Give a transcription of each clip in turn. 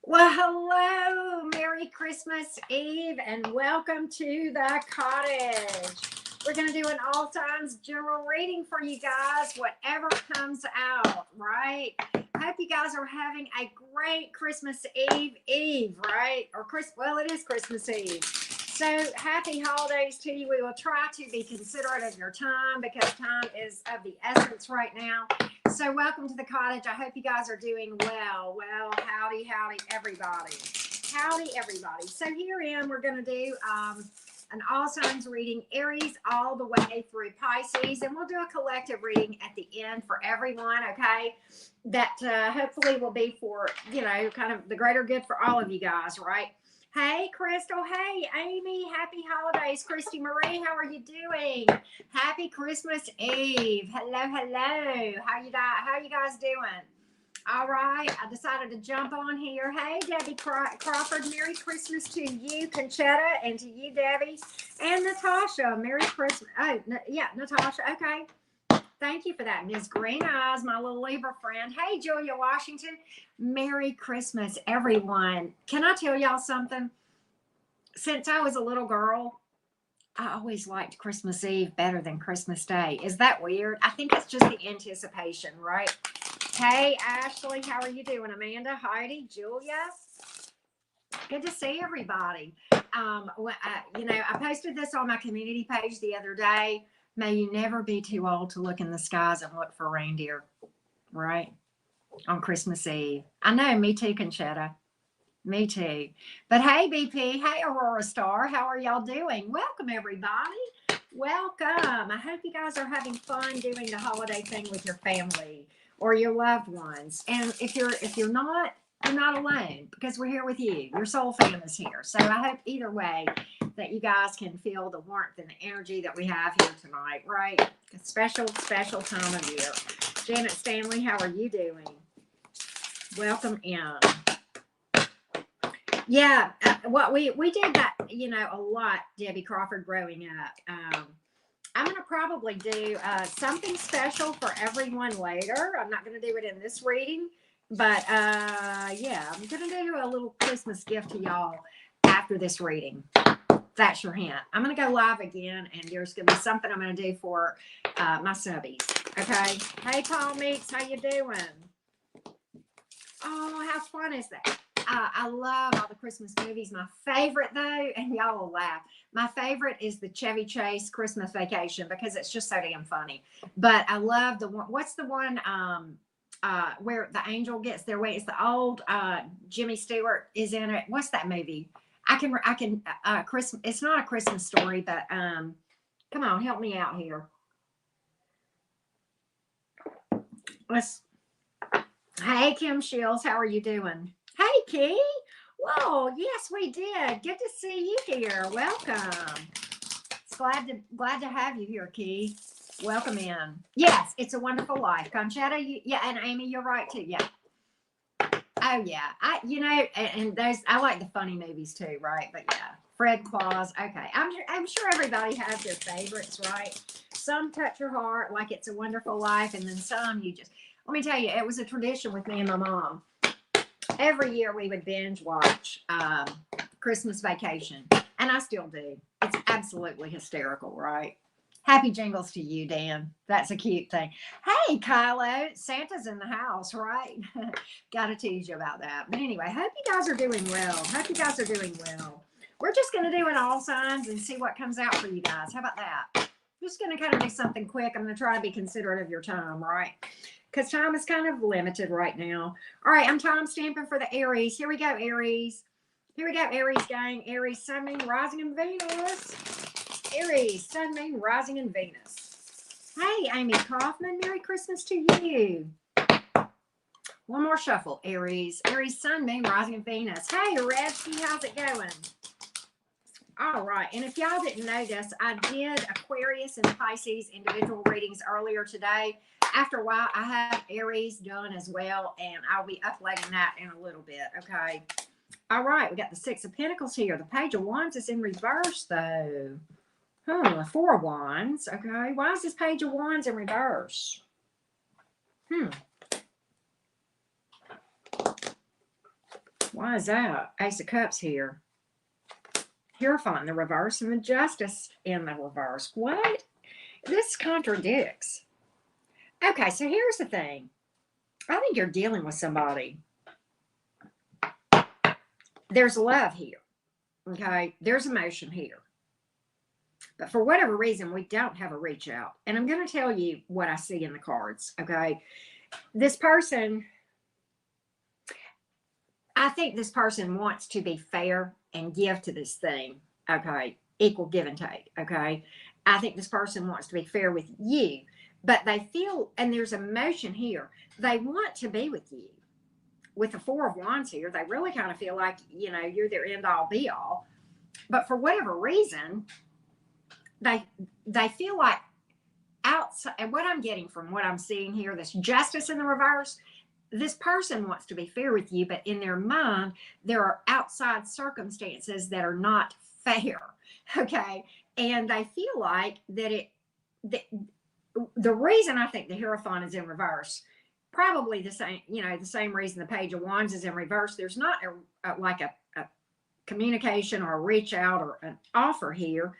Well, hello, Merry Christmas Eve, and welcome to the cottage. We're going to do an all times general reading for you guys, whatever comes out, right? Hope you guys are having a great Christmas Eve, right? Well, it is Christmas Eve. So happy holidays to you. We will try to be considerate of your time because time is of the essence right now. So welcome to the cottage. I hope you guys are doing well. Well, howdy, everybody. Howdy, everybody. So herein we're going to do an all signs reading, Aries all the way through Pisces, and we'll do a collective reading at the end for everyone, okay? That hopefully will be for, kind of the greater good for all of you guys, right? Hey, Crystal. Hey, Amy. Happy holidays. Christy Marie, how are you doing? Happy Christmas Eve. Hello. How you guys doing? All right. I decided to jump on here. Hey, Debbie Crawford. Merry Christmas to you, Conchetta, and to you, Debbie. And Natasha. Merry Christmas. Oh, yeah, Natasha. Okay. Thank you for that. Ms. Green Eyes, my little Libra friend. Hey, Julia Washington. Merry Christmas, everyone. Can I tell y'all something? Since I was a little girl, I always liked Christmas Eve better than Christmas Day. Is that weird? I think it's just the anticipation, right? Hey, Ashley, how are you doing? Amanda, Heidi, Julia. Good to see everybody. I posted this on my community page the other day. May you never be too old to look in the skies and look for reindeer, right? On Christmas Eve. I know, me too, Conchetta. Me too. But hey, BP. Hey, Aurora Star. How are y'all doing? Welcome, everybody. Welcome. I hope you guys are having fun doing the holiday thing with your family or your loved ones. And if you're not, you're not alone because we're here with you. Your soul fam is here. So I hope either way that you guys can feel the warmth and the energy that we have here tonight, right? A special time of year. Janet Stanley, how are you doing? Welcome in. Yeah, what we did that, a lot, Debbie Crawford, growing up. I'm going to probably do something special for everyone later. I'm not going to do it in this reading, but yeah, I'm going to do a little Christmas gift to y'all after this reading. That's your hint. I'm going to go live again, and there's going to be something I'm going to do for my subbies. Okay. Hey, Paul Meeks, how you doing? Oh, how fun is that? I love all the Christmas movies. My favorite, though, and y'all will laugh, my favorite is the Chevy Chase Christmas Vacation because it's just so damn funny. But I love the one. What's the one where the angel gets their way? It's the old Jimmy Stewart is in it. What's that movie? I can Christmas. It's not a Christmas Story, but come on, help me out here. Hey, Kim Shields, how are you doing? Hey, Key. Whoa, yes, we did. Good to see you here. Welcome. It's glad to have you here, Key. Welcome in. Yes, It's a Wonderful Life. Conchetta, yeah, and Amy, you're right too. Yeah. Oh yeah, and those I like the funny movies too, right? But yeah, Fred Claus. Okay, I'm sure everybody has their favorites, right? Some touch your heart, like It's a Wonderful Life, and then some you just. Let me tell you, it was a tradition with me and my mom. Every year we would binge watch Christmas Vacation, and I still do. It's absolutely hysterical, right? Happy jingles to you, Dan. That's a cute thing. Hey, Kylo, Santa's in the house, right? Got to tease you about that. But anyway, hope you guys are doing well. We're just going to do an all signs and see what comes out for you guys. How about that? Just going to kind of do something quick. I'm going to try to be considerate of your time, right? Because time is kind of limited right now. All right, I'm time stamping for the Aries. Here we go, Aries. Here we go, Aries gang. Aries, Sun, Moon, Rising, and Venus. Aries, Sun, Moon, Rising, and Venus. Hey, Amy Kaufman, Merry Christmas to you. One more shuffle, Aries. Aries, Sun, Moon, Rising, and Venus. Hey, Redsky, how's it going? All right, and if y'all didn't know this, I did Aquarius and Pisces individual readings earlier today. After a while, I have Aries done as well, and I'll be uploading that in a little bit, okay? All right, we got the Six of Pentacles here. The Page of Wands is in reverse, though. Four of Wands, okay. Why is this Page of Wands in reverse? Why is that? Ace of Cups here. Hierophant in the reverse and the Justice in the reverse. What? This contradicts. Okay, so here's the thing. I think you're dealing with somebody. There's love here. Okay, there's emotion here. But for whatever reason, we don't have a reach out. And I'm going to tell you what I see in the cards. Okay, this person, I think this person wants to be fair and give to this thing. Okay, equal give and take. Okay, I think this person wants to be fair with you, but they feel, and there's emotion here, they want to be with you. With the Four of Wands here, they really kind of feel like, you know, you're their end all be all. But for whatever reason, they feel like outside, and what I'm getting from what I'm seeing here, this Justice in the reverse, this person wants to be fair with you, but in their mind, there are outside circumstances that are not fair. Okay. And they feel like that the reason I think the Hierophant is in reverse, probably the same, you know, the same reason the Page of Wands is in reverse. There's not a communication or a reach out or an offer here,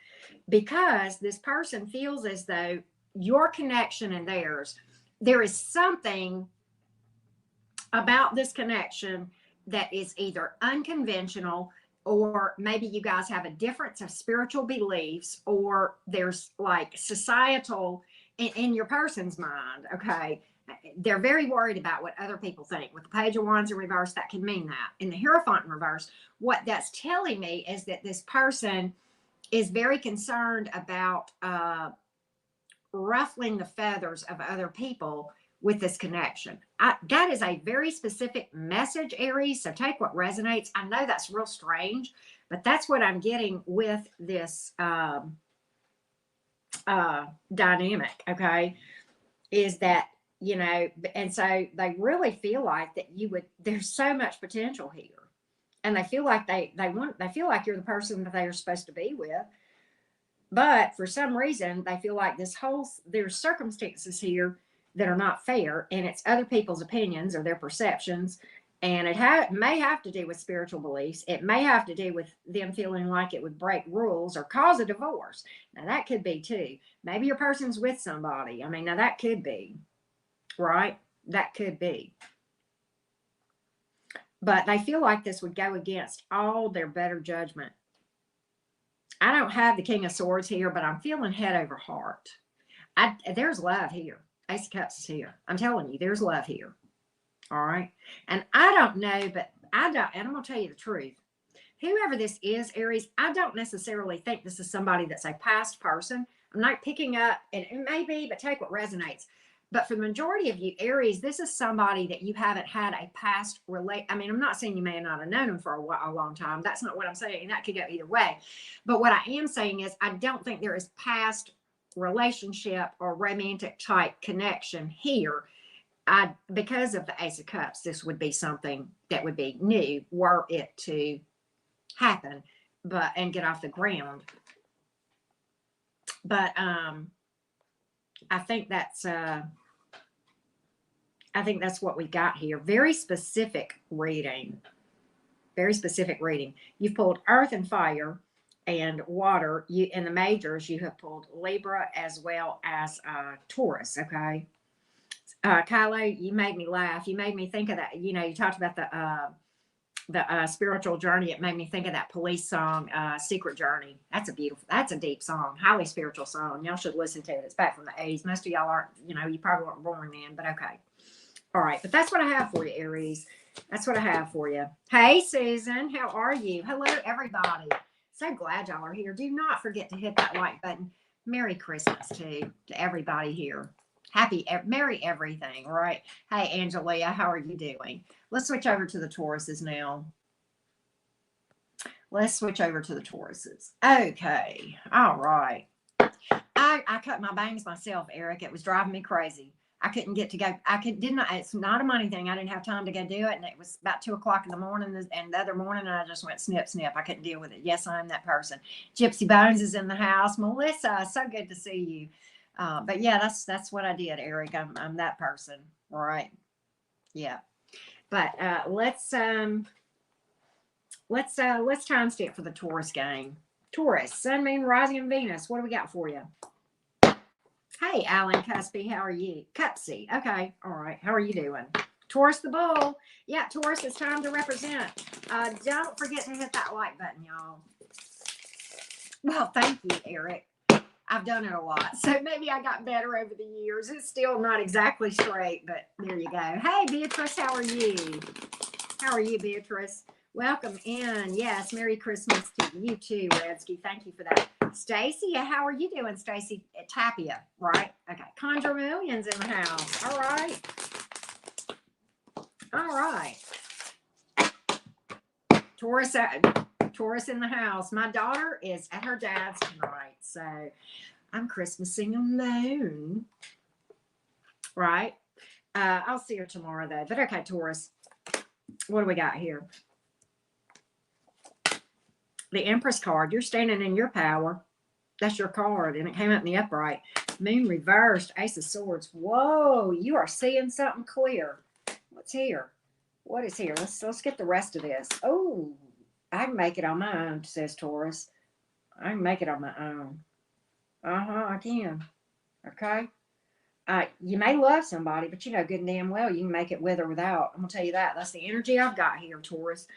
because this person feels as though your connection and theirs, there is something about this connection that is either unconventional, or maybe you guys have a difference of spiritual beliefs, or there's like societal in your person's mind. Okay. They're very worried about what other people think. With the Page of Wands in reverse, that can mean that. In the Hierophant in reverse, what that's telling me is that this person is very concerned about ruffling the feathers of other people with this connection. That is a very specific message, Aries, so take what resonates. I know that's real strange, but that's what I'm getting with this dynamic, okay, is that, you know, and so they really feel like that there's so much potential here, and they feel like they feel like you're the person that they are supposed to be with. But for some reason, they feel like there's circumstances here that are not fair, and it's other people's opinions or their perceptions. And it may have to do with spiritual beliefs. It may have to do with them feeling like it would break rules or cause a divorce. Now, that could be too. Maybe your person's with somebody. I mean, now that could be, right? That could be. But they feel like this would go against all their better judgment. I don't have the King of Swords here, but I'm feeling head over heart. There's love here. Ace of Cups is here. I'm telling you, there's love here. All right. And I don't know, but and I'm going to tell you the truth. Whoever this is, Aries, I don't necessarily think this is somebody that's a past person. I'm not picking up, and it may be, but take what resonates. But for the majority of you, Aries, this is somebody that you haven't had a past I mean, I'm not saying you may not have known them for a long time. That's not what I'm saying. That could go either way. But what I am saying is I don't think there is past relationship or romantic type connection here. Because of the Ace of Cups, this would be something that would be new were it to happen, and get off the ground. But I think that's what we got here. Very specific reading. Very specific reading. You've pulled Earth and Fire and Water. In the majors, you have pulled Libra as well as Taurus. Okay. Kylo, you made me laugh. You made me think of that. You know, you talked about the spiritual journey. It made me think of that Police song, Secret Journey. That's a deep song, highly spiritual song. Y'all should listen to it. It's back from the 80s. Most of y'all aren't, you know, you probably weren't born then, but okay. All right. But that's what I have for you, Aries. That's what I have for you. Hey, Susan, how are you? Hello, everybody. So glad y'all are here. Do not forget to hit that like button. Merry Christmas to everybody here. Merry everything, right? Hey, Angelia, how are you doing? Let's switch over to the Tauruses now. Let's switch over to the Tauruses. Okay. All right. I cut my bangs myself, Eric. It was driving me crazy. I couldn't get to go. It's not a money thing. I didn't have time to go do it. And it was about 2:00 in the morning. And the other morning, I just went snip, snip. I couldn't deal with it. Yes, I'm that person. Gypsy Bones is in the house. Melissa, so good to see you. But yeah, that's what I did, Eric. I'm that person. All right. Yeah. But let's Let's timestamp for the Taurus game. Taurus, Sun, Moon, Rising, and Venus. What do we got for you? Hey, Alan Cuspy, how are you? Cupsy, okay, all right. How are you doing? Taurus the bull. Yeah, Taurus, it's time to represent. Don't forget to hit that like button, y'all. Well, thank you, Eric. I've done it a lot, so maybe I got better over the years. It's still not exactly straight, but there you go. Hey, Beatrice, how are you? How are you, Beatrice? Welcome in. Yes, Merry Christmas to you too, Redsky. Thank you for that. Stacy, how are you doing, Stacy? Tapia, right? Okay. Conjure Millions in the house. All right. All right. Taurus in the house. My daughter is at her dad's tonight, so I'm Christmasing alone. Right? I'll see her tomorrow, though. But okay, Taurus. What do we got here? The Empress card. You're standing in your power. That's your card, and it came up in the upright. Moon reversed. Ace of Swords. Whoa, you are seeing something clear. What's here? What is here? Let's get the rest of this. Oh, I can make it on my own, says Taurus. I can make it on my own. I can. Okay. You may love somebody, but you know good and damn well you can make it with or without. I'm gonna tell you that. That's the energy I've got here, Taurus.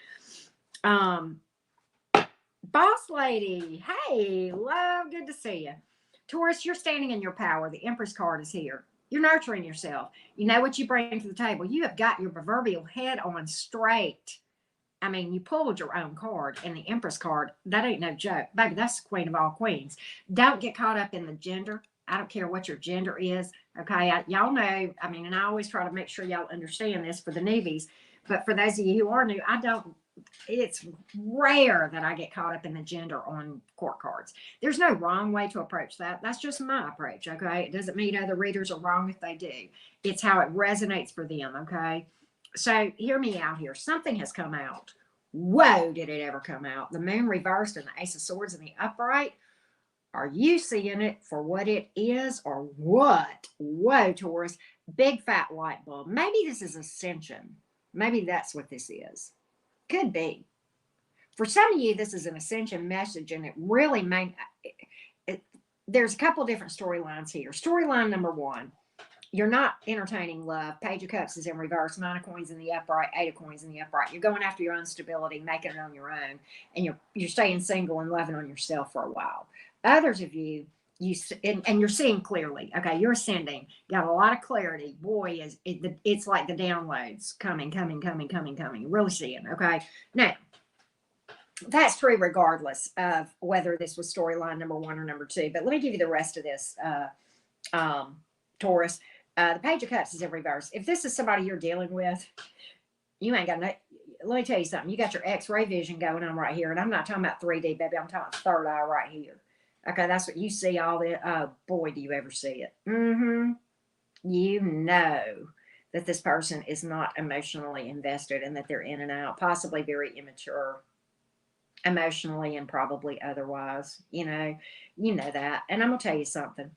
Boss lady, hey, love, good to see you. Taurus, you're standing in your power. The Empress card is here. You're nurturing yourself. You know what you bring to the table. You have got your proverbial head on straight. I mean, you pulled your own card, and the Empress card, that ain't no joke. Baby, that's the queen of all queens. Don't get caught up in the gender. I don't care what your gender is. Okay, y'all know, I mean, and I always try to make sure y'all understand this for the newbies. But for those of you who are new, it's rare that I get caught up in the gender on court cards. There's no wrong way to approach that. That's just my approach, okay? It doesn't mean other readers are wrong if they do. It's how it resonates for them, okay? So hear me out here. Something has come out. Whoa, did it ever come out? The moon reversed and the Ace of Swords in the upright. Are you seeing it for what it is or what? Whoa, Taurus. Big fat light bulb. Maybe this is ascension. Maybe that's what this is. Could be. For some of you, this is an ascension message, and it really there's a couple of different storylines here. Storyline number one, you're not entertaining love. Page of Cups is in reverse, 9 of Coins in the upright, 8 of Coins in the upright. You're going after your own stability, making it on your own, and you're staying single and loving on yourself for a while. Others of you, and you're seeing clearly. Okay, you're ascending. Got a lot of clarity. Boy, it's like the downloads coming. You're really seeing. Okay, now that's true regardless of whether this was storyline number one or number two. But let me give you the rest of this, Taurus. The Page of Cups is in reverse. If this is somebody you're dealing with, you ain't got no. Let me tell you something. You got your X-ray vision going on right here, and I'm not talking about 3D, baby. I'm talking third eye right here. Okay, that's what you see all the, oh boy, do you ever see it. You know that this person is not emotionally invested and that they're in and out, possibly very immature emotionally and probably otherwise. You know that. And I'm going to tell you something.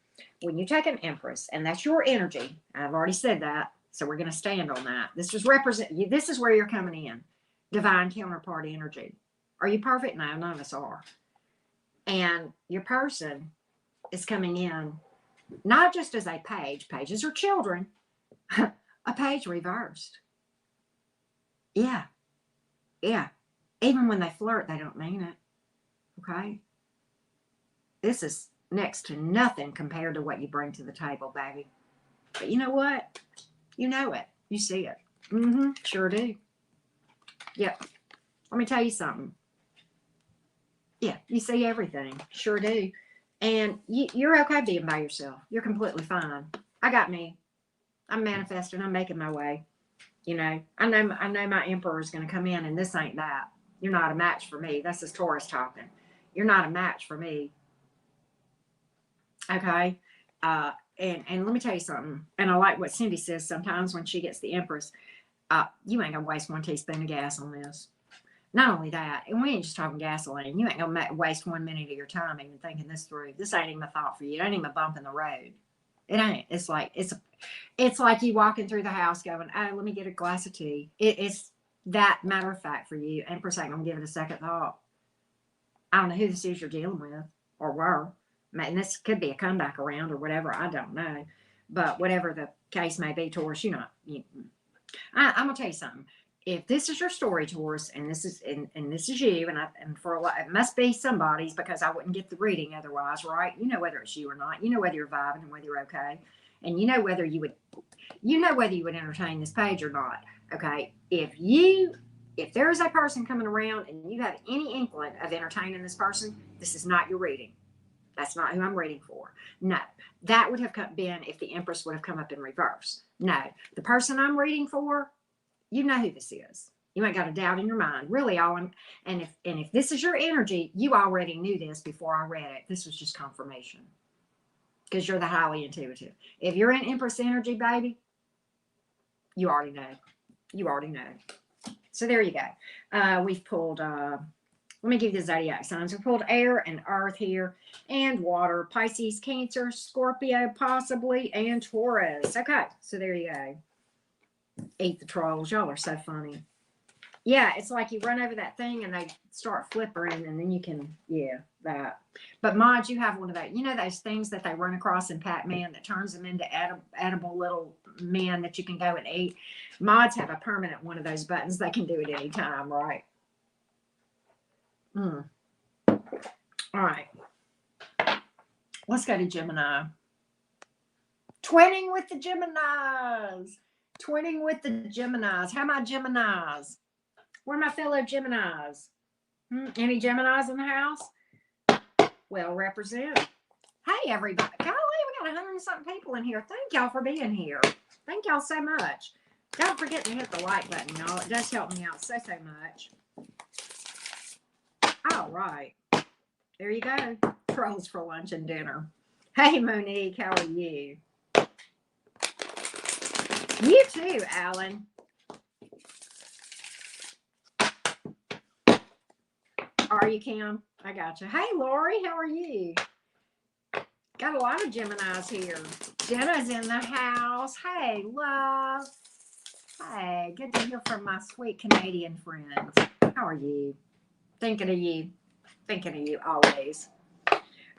When you take an Empress, and that's your energy, I've already said that, so we're going to stand on that. This is represent you. This is where you're coming in. Divine counterpart energy. Are you perfect? No, none of us are. And your person is coming in not just as a page. Pages are children. A page reversed. Yeah. Even when they flirt, they don't mean it. Okay? This is next to nothing compared to what you bring to the table, baby. But you know what? You know it. You see it. Sure do. Yep. Let me tell you something. Yeah, you see everything. Sure do. And you're okay being by yourself. You're completely fine. I got me. I'm manifesting. I'm making my way. You know, I know my emperor is going to come in, and this ain't that. You're not a match for me. That's this Taurus talking. You're not a match for me. Okay? And let me tell you something. And I like what Cindy says sometimes when she gets the Empress. You ain't going to waste 1 teaspoon of gas on this. Not only that, and we ain't just talking gasoline. You ain't gonna waste 1 minute of your time even thinking this through. This ain't even a thought for you. It ain't even a bump in the road. It ain't. It's like you walking through the house going, "Oh, let me get a glass of tea." It's That matter of fact for you, Empress ain't gonna give it a second thought. I don't know who this is you're dealing with or were. And this could be a comeback around or whatever. I don't know. But whatever the case may be, Taurus, I'm gonna tell you something. If this is your story, Taurus, and this is you, and for a lot, it must be somebody's because I wouldn't get the reading otherwise, right? You know whether it's you or not. You know whether you're vibing and whether you're okay, and you know whether you would entertain this page or not. Okay, if there is a person coming around and you have any inkling of entertaining this person, this is not your reading. That's not who I'm reading for. No, that would have been if the Empress would have come up in reverse. No, the person I'm reading for, you know who this is. You ain't got a doubt in your mind. Really, and if this is your energy, you already knew this before I read it. This was just confirmation because you're the highly intuitive. If you're in Empress energy, baby, you already know. You already know. So there you go. We've pulled, let me give you the zodiac signs. We pulled air and earth here and water. Pisces, Cancer, Scorpio, possibly, and Taurus. Okay, so there you go. Eat the trolls. Y'all are so funny. Yeah, it's like you run over that thing and they start flippering and then you can, that. But mods, you have one of those, those things that they run across in Pac-Man that turns them into edible little men that you can go and eat. Mods have a permanent one of those buttons. They can do it anytime, right? All right. Let's go to Gemini. Twinning with the Geminis. Twinning with the Geminis. How my Geminis? Where are my fellow Geminis? Any Geminis in the house? Well represented. Hey, everybody. Golly, we got 100 and something people in here. Thank y'all for being here. Thank y'all so much. Don't forget to hit the like button, y'all. It does help me out so much. All right. There you go. Trolls for lunch and dinner. Hey, Monique. How are you? You too, Alan. Are you, Kim? I got you. Hey, Lori. How are you? Got a lot of Geminis here. Jenna's in the house. Hey, love. Hey, good to hear from my sweet Canadian friends. How are you? Thinking of you. Thinking of you always.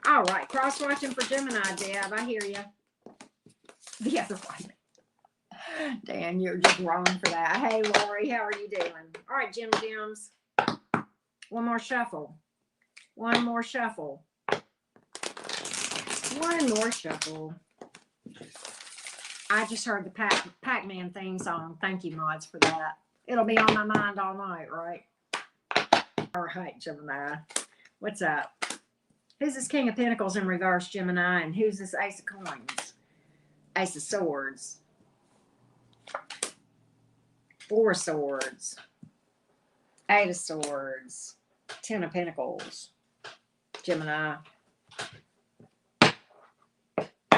All right. Cross-watching for Gemini, Deb. I hear you. The other way. Dan, you're just wrong for that. Hey, Lori. How are you doing? All right, Jim Jims. One more shuffle. One more shuffle. One more shuffle. I just heard the Pac-Man theme song. Thank you, mods, for that. It'll be on my mind all night, right? All right, Gemini. What's up? Who's this King of Pentacles in reverse, Gemini? And who's this Ace of Coins? Ace of Swords. Four of Swords. Eight of Swords. 10 of Pentacles. Gemini.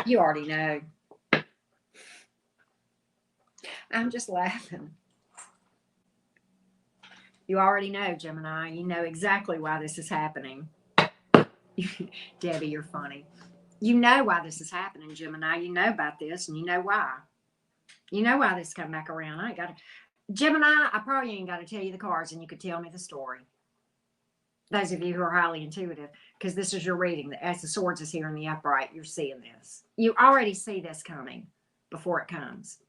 You already know. I'm just laughing. You already know, Gemini. You know exactly why this is happening. Debbie, you're funny. You know why this is happening, Gemini. You know about this, and you know why. You know why this come back around. I ain't got to. Gemini, I probably ain't got to tell you the cards, and you could tell me the story. Those of you who are highly intuitive, because this is your reading. The Ace of Swords is here in the upright. You're seeing this. You already see this coming before it comes.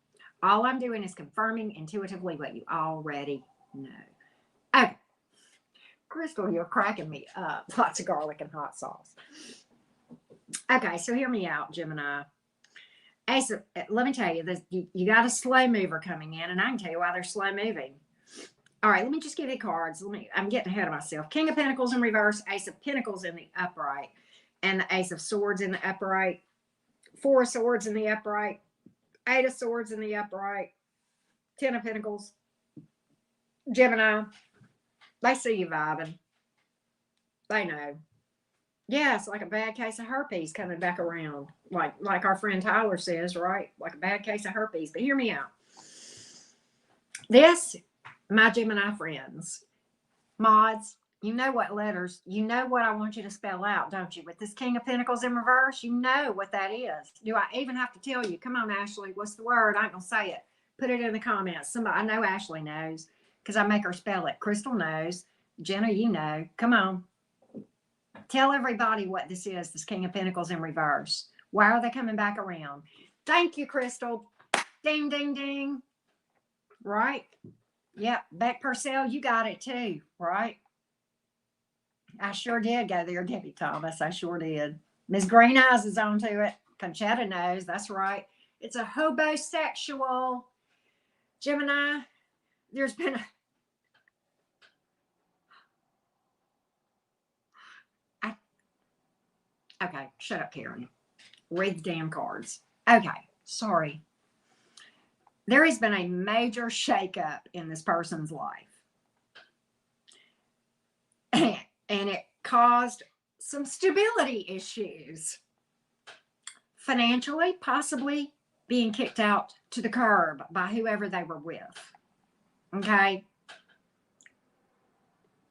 All I'm doing is confirming intuitively what you already know. Okay. Crystal, you're cracking me up. Lots of garlic and hot sauce. Okay, so hear me out, Gemini. Ace of, let me tell you, you got a slow mover coming in, and I can tell you why they're slow moving. All right, let me just give you cards. I'm getting ahead of myself. King of Pentacles in reverse, Ace of Pentacles in the upright, and the Ace of Swords in the upright, Four of Swords in the upright, Eight of Swords in the upright, 10 of Pentacles. Gemini, they see you vibing. They know. Yeah, it's like a bad case of herpes coming back around. Like our friend Tyler says, right? Like a bad case of herpes. But hear me out. This, my Gemini friends, mods, you know what letters, you know what I want you to spell out, don't you? With this King of Pentacles in reverse, you know what that is. Do I even have to tell you? Come on, Ashley, what's the word? I ain't going to say it. Put it in the comments. Somebody, I know Ashley knows. because I make her spell it. Crystal knows. Jenna, you know. Come on. Tell everybody what this is, this King of Pentacles in reverse. Why are they coming back around? Thank you, Crystal. Ding, ding, ding. Right? Yep. Beck Purcell, you got it too, right? I sure did go there, Debbie Thomas. I sure did. Miss Green Eyes is on to it. Conchetta knows. That's right. It's a hobosexual Gemini. There's been okay, shut up, Karen. Read the damn cards. Okay, sorry. There has been a major shakeup in this person's life. And it caused some stability issues. Financially, possibly being kicked out to the curb by whoever they were with. Okay?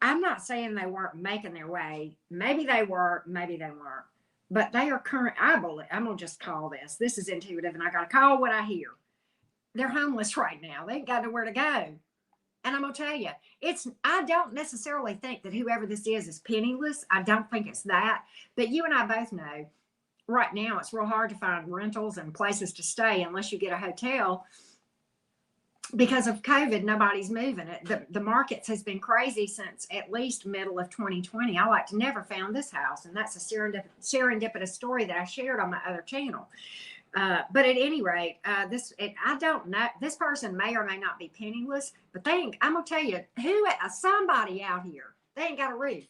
I'm not saying they weren't making their way. Maybe they were, maybe they weren't. But they are current, I believe, I'm going to just call this. This is intuitive, and I got to call what I hear. They're homeless right now. They ain't got nowhere to go. And I'm going to tell you, I don't necessarily think that whoever this is penniless. I don't think it's that. But you and I both know right now it's real hard to find rentals and places to stay unless you get a hotel. Because of COVID, nobody's moving it. The markets has been crazy since at least middle of 2020. I like to never found this house. And that's a serendipitous story that I shared on my other channel. But at any rate, I don't know. This person may or may not be penniless, but I'm going to tell you, somebody out here, they ain't got a roof.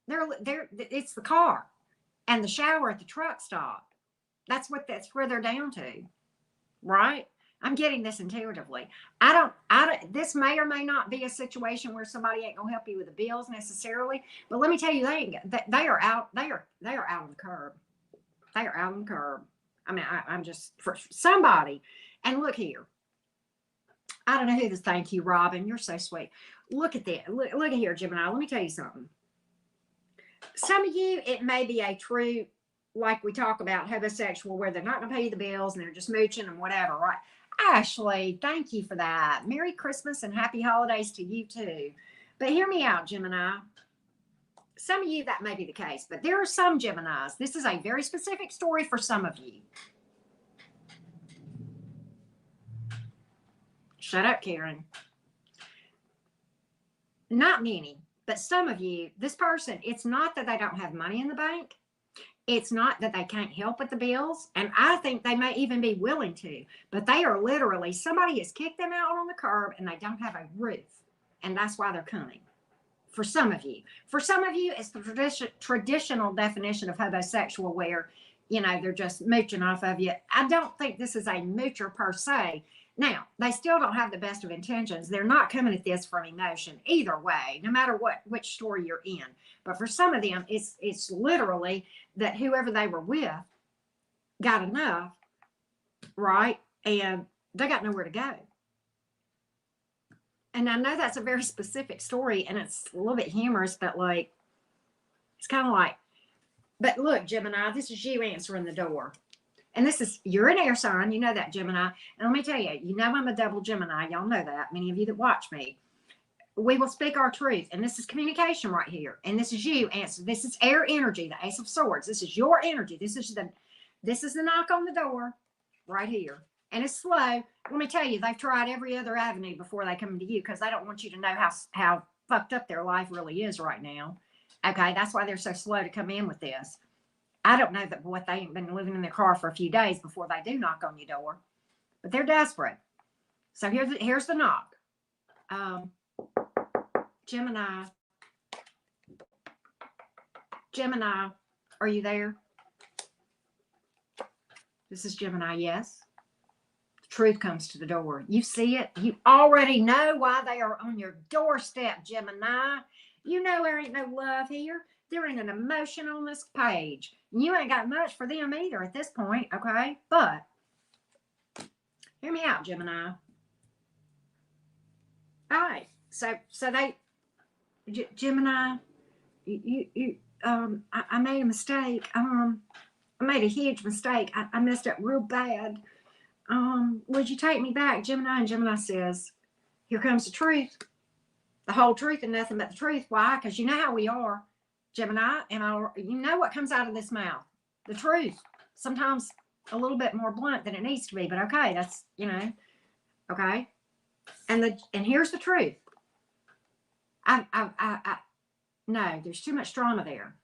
It's the car and the shower at the truck stop. That's where they're down to. Right? I'm getting this intuitively. This may or may not be a situation where somebody ain't gonna help you with the bills necessarily, but let me tell you, they are out on the curb. They are out on the curb. I mean, I'm just for somebody. And look here. I don't know who this. Thank you, Robin. You're so sweet. Look at that. Look at here, Gemini. Let me tell you something. Some of you, it may be a true, like we talk about, homosexual, where they're not going to pay you the bills and they're just mooching and whatever, right? Ashley, thank you for that. Merry Christmas and happy holidays to you too. But hear me out, Gemini. Some of you, that may be the case, but there are some Geminis. This is a very specific story for some of you. Shut up, Karen. Not many, but some of you, this person, it's not that they don't have money in the bank. It's not that they can't help with the bills. And I think they may even be willing to, but they are literally, somebody has kicked them out on the curb and they don't have a roof. And that's why they're coming. For some of you. For some of you, it's the traditional definition of homosexual where, they're just mooching off of you. I don't think this is a moocher per se. Now, they still don't have the best of intentions. They're not coming at this from emotion either way, no matter which story you're in. But for some of them, it's literally that whoever they were with got enough, right? And they got nowhere to go. And I know that's a very specific story and it's a little bit humorous, but it's kind of like, but look, Gemini, this is you answering the door. And you're an air sign. You know that, Gemini. And let me tell you, I'm a double Gemini. Y'all know that. Many of you that watch me. We will speak our truth. And this is communication right here. And this is you answer. This is air energy, the Ace of Swords. This is your energy. This is the knock on the door right here. And it's slow. Let me tell you, they've tried every other avenue before they come to you because they don't want you to know how fucked up their life really is right now. Okay, that's why they're so slow to come in with this. I don't know that what they ain't been living in their car for a few days before they do knock on your door, but they're desperate. So here's the knock. Gemini, are you there? This is Gemini, yes. Truth comes to the door. You see it. You already know why they are on your doorstep, Gemini. You know there ain't no love here. There ain't an emotion on this page. You ain't got much for them either at this point, okay? But hear me out, Gemini. All right. So they, Gemini, I made a mistake. I made a huge mistake. I messed up real bad. Would you take me back, Gemini? And Gemini says, here comes the truth. The whole truth and nothing but the truth. Why? Because you know how we are, Gemini, and you know what comes out of this mouth. The truth. Sometimes a little bit more blunt than it needs to be, but okay, that's, okay. And here's the truth. No, there's too much drama there.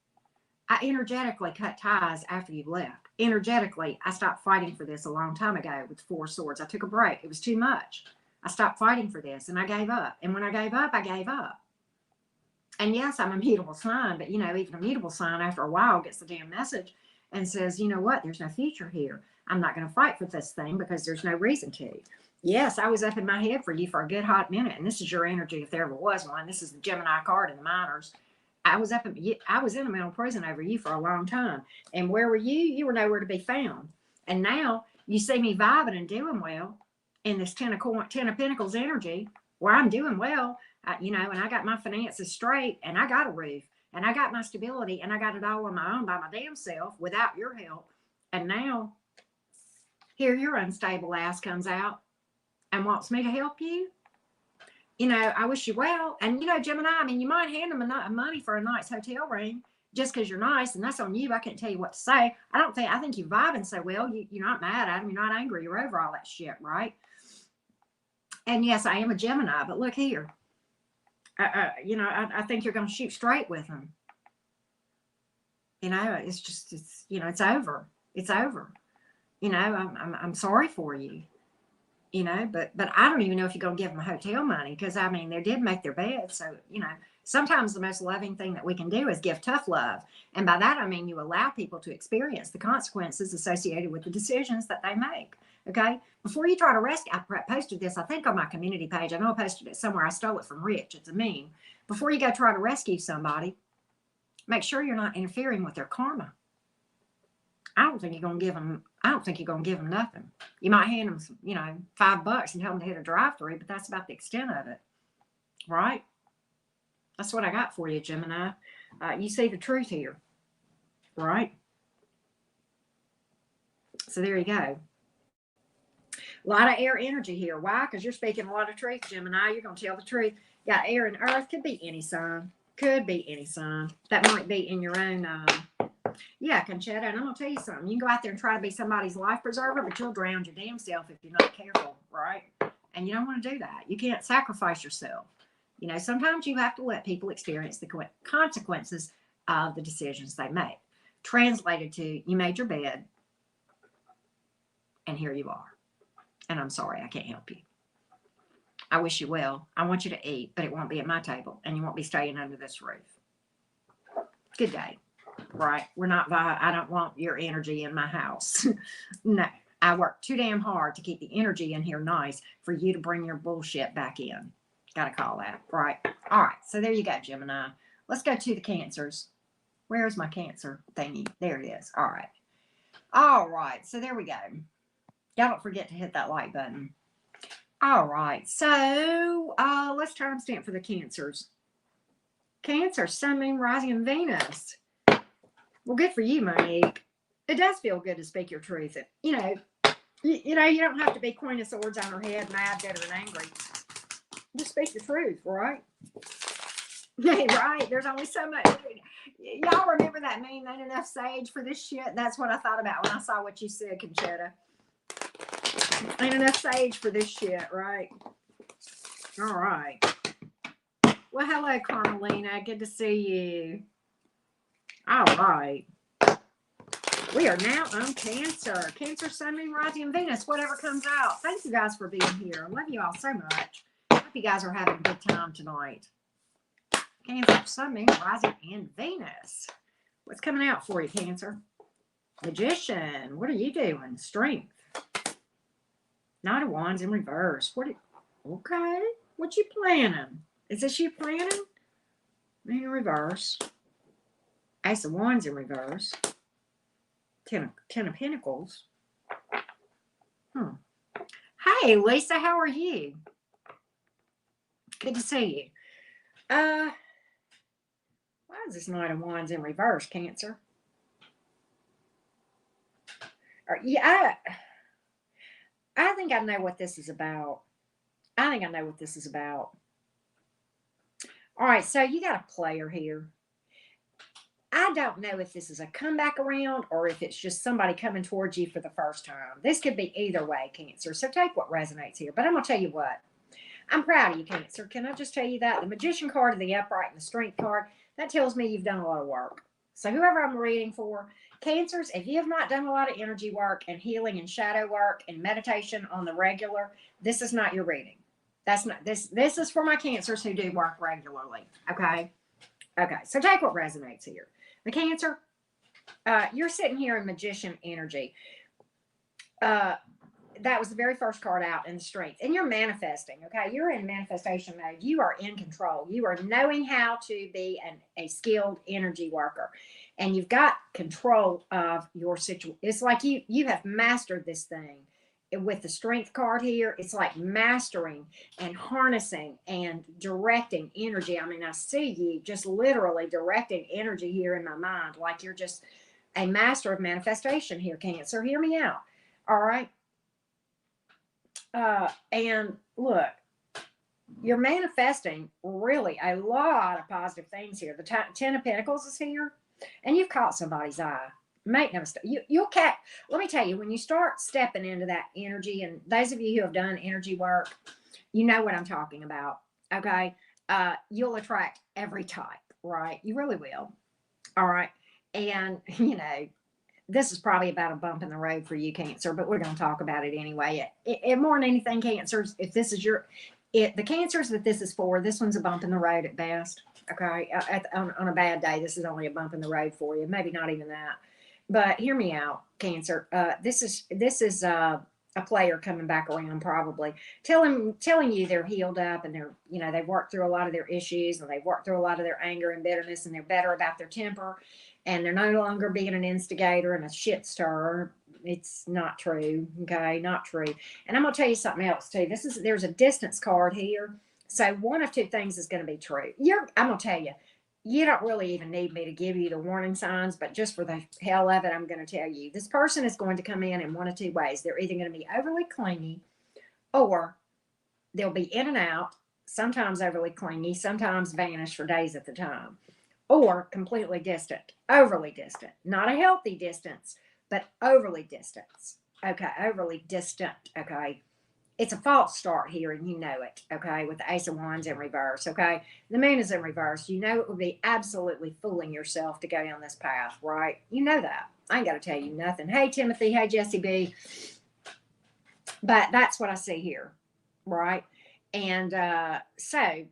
I energetically cut ties after you left. Energetically, I stopped fighting for this a long time ago with 4 swords. I took a break. It was too much. I stopped fighting for this and I gave up. And when I gave up, I gave up. And yes, I'm a mutable sign, but even a mutable sign after a while gets the damn message and says, you know what, there's no future here. I'm not going to fight for this thing because there's no reason to. Yes, I was up in my head for you for a good hot minute. And this is your energy if there ever was one. This is the Gemini card in the minors. I was in a mental prison over you for a long time. And where were you? You were nowhere to be found. And now you see me vibing and doing well in this 10 of Pinnacles energy where I'm doing well, and I got my finances straight and I got a roof and I got my stability and I got it all on my own by my damn self without your help. And now here your unstable ass comes out and wants me to help you. I wish you well. And, Gemini, you might hand them money for a nice hotel room just because you're nice, and that's on you. I can't tell you what to say. I think you're vibing so well. You're not mad at them. You're not angry. You're over all that shit, right? And yes, I am a Gemini, but look here. I think you're going to shoot straight with them. It's just, it's over. It's over. I'm sorry for you. But I don't even know if you're going to give them hotel money because, they did make their bed. So, sometimes the most loving thing that we can do is give tough love. And by that, you allow people to experience the consequences associated with the decisions that they make. Okay. Before you try to rescue, I posted this, I think, on my community page. I know I posted it somewhere. I stole it from Rich. It's a meme. Before you go try to rescue somebody, make sure you're not interfering with their karma. I don't think you're going to give them nothing. You might hand them some, $5 and tell them to hit a drive-through, but that's about the extent of it. Right? That's what I got for you, Gemini. You see the truth here. Right? So there you go. A lot of air energy here. Why? Because you're speaking a lot of truth, Gemini. You're going to tell the truth. Got air and earth. Could be any sign. Could be any sign. That might be in your own... Yeah, Conchetta, and I'm going to tell you something. You can go out there and try to be somebody's life preserver, but you'll drown your damn self if you're not careful, right? And you don't want to do that. You can't sacrifice yourself. Sometimes you have to let people experience the consequences of the decisions they make. Translated to, you made your bed, and here you are. And I'm sorry, I can't help you. I wish you well. I want you to eat, but it won't be at my table, and you won't be staying under this roof. Good day. Right? I don't want your energy in my house. No, I work too damn hard to keep the energy in here nice for you to bring your bullshit back in. Got to call that. Right? All right. So there you go, Gemini. Let's go to the Cancers. Where's my Cancer thingy? There it is. All right. All right. So there we go. Y'all don't forget to hit that like button. All right. So let's timestamp for the Cancers. Cancer, Sun, Moon, Rising, and Venus. Well, good for you, Monique. It does feel good to speak your truth. You don't have to be Queen of Swords on her head, mad, bitter, and angry. Just speak the truth, right? Right. There's only so much. Y'all remember that meme, ain't enough sage for this shit? That's what I thought about when I saw what you said, Conchetta. Ain't enough sage for this shit, right? All right. Well, hello, Carmelina. Good to see you. All right. We are now on Cancer. Cancer, Sun, Moon, Rising, and Venus. Whatever comes out. Thank you guys for being here. I love you all so much. Hope you guys are having a good time tonight. Cancer, Sun, Moon, Rising, and Venus. What's coming out for you, Cancer? Magician. What are you doing? Strength. Knight of Wands in reverse. Okay. What you planning? Is this you planning? In reverse. Ace of Wands in reverse. Ten of Pentacles. Hey, Lisa, how are you? Good to see you. Why is this Knight of Wands in reverse, Cancer? Yeah, I think I know what this is about. I I think I know what this is about. All right, so you got a player here. I don't know if this is a comeback around or if it's just somebody coming towards you for the first time. This could be either way, Cancer. So take what resonates here. But I'm going to tell you what. I'm proud of you, Cancer. Can I just tell you that? The Magician card and the Upright and the Strength card, that tells me you've done a lot of work. So whoever I'm reading for, Cancers, if you have not done a lot of energy work and healing and shadow work and meditation on the regular, this is not your reading. That's not this. This is for my Cancers who do work regularly. Okay. Okay. So take what resonates here. The Cancer, you're sitting here in Magician energy. That was the very first card out in the Strength. And you're manifesting, okay? You're in manifestation mode. You are in control. You are knowing how to be a skilled energy worker. And you've got control of your situation. It's like you have mastered this thing. With the Strength card here, it's like mastering and harnessing and directing energy. I mean, I see you just literally directing energy here in my mind, like you're just a master of manifestation here, Cancer. Hear me out. All right. And look, you're manifesting really a lot of positive things here. The Ten of Pentacles is here, and you've caught somebody's eye. Make no mistake. You'll catch. Let me tell you, when you start stepping into that energy, and those of you who have done energy work, you know what I'm talking about. Okay, you'll attract every type, right? You really will. All right, and you know. This is probably about a bump in the road for you, Cancer, but we're going to talk about it anyway. It more than anything, Cancers, if this is the Cancers that this is for, this one's a bump in the road at best. Okay. On a bad day, this is only a bump in the road for you. Maybe not even that, but hear me out, Cancer. This is a player coming back around, probably telling you they're healed up and they've worked through a lot of their issues and they've worked through a lot of their anger and bitterness and they're better about their temper. And they're no longer being an instigator and a shit stirrer. It's not true. Okay, not true. And I'm gonna tell you something else too. There's a distance card here. So one of two things is gonna be true. I'm gonna tell you, you don't really even need me to give you the warning signs, but just for the hell of it, I'm gonna tell you. This person is going to come in one of two ways. They're either gonna be overly clingy, or they'll be in and out, sometimes overly clingy, sometimes vanish for days at the time. Or completely distant, overly distant, not a healthy distance, but overly distant. Okay, overly distant. Okay, it's a false start here, and you know it. Okay, with the Ace of Wands in reverse. Okay, the Moon is in reverse. You know it would be absolutely fooling yourself to go down this path, right? You know that. I ain't got to tell you nothing. Hey, Timothy. Hey, Jesse B. But that's what I see here, right? And so.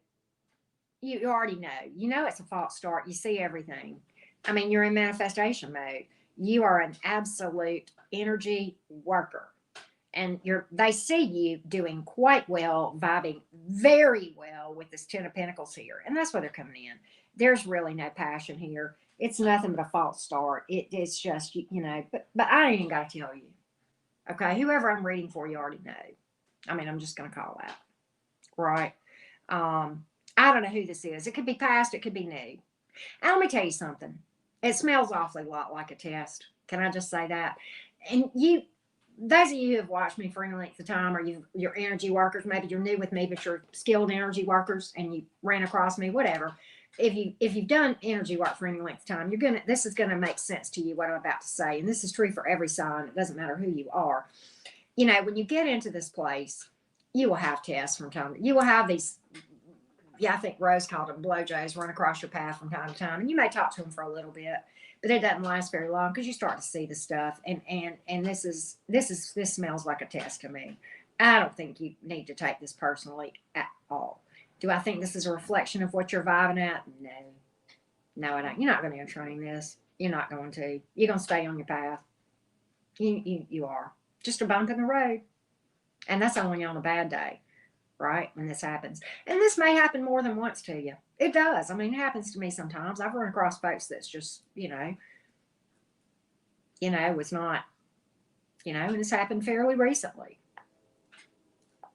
You already know. You know it's a false start. You see everything. I mean, you're in manifestation mode. You are an absolute energy worker. And they see you doing quite well, vibing very well with this Ten of Pentacles here. And that's why they're coming in. There's really no passion here. It's nothing but a false start. It's just, but I ain't even got to tell you. Okay, whoever I'm reading for, you already know. I mean, I'm just going to call that. Right? I don't know who this is. It could be past. It could be new. And let me tell you something. It smells awfully a lot like a test. Can I just say that? And those of you who have watched me for any length of time, or you're energy workers, maybe you're new with me, but you're skilled energy workers and you ran across me, whatever. If you've done energy work for any length of time, this is gonna make sense to you what I'm about to say. And this is true for every sign. It doesn't matter who you are. When you get into this place, you will have tests from time. You will have these. Yeah, I think Rose called them blowjobs, run across your path from time to time. And you may talk to them for a little bit, but it doesn't last very long because you start to see the stuff. And this smells like a test to me. I don't think you need to take this personally at all. Do I think this is a reflection of what you're vibing at? No, I don't. You're not going to entrain this. You're not going to. You're going to stay on your path. You are. Just a bump in the road. And that's only on a bad day. Right, when this happens. And this may happen more than once to you. It does. I mean, it happens to me sometimes. I've run across folks that's just, was not, and this happened fairly recently.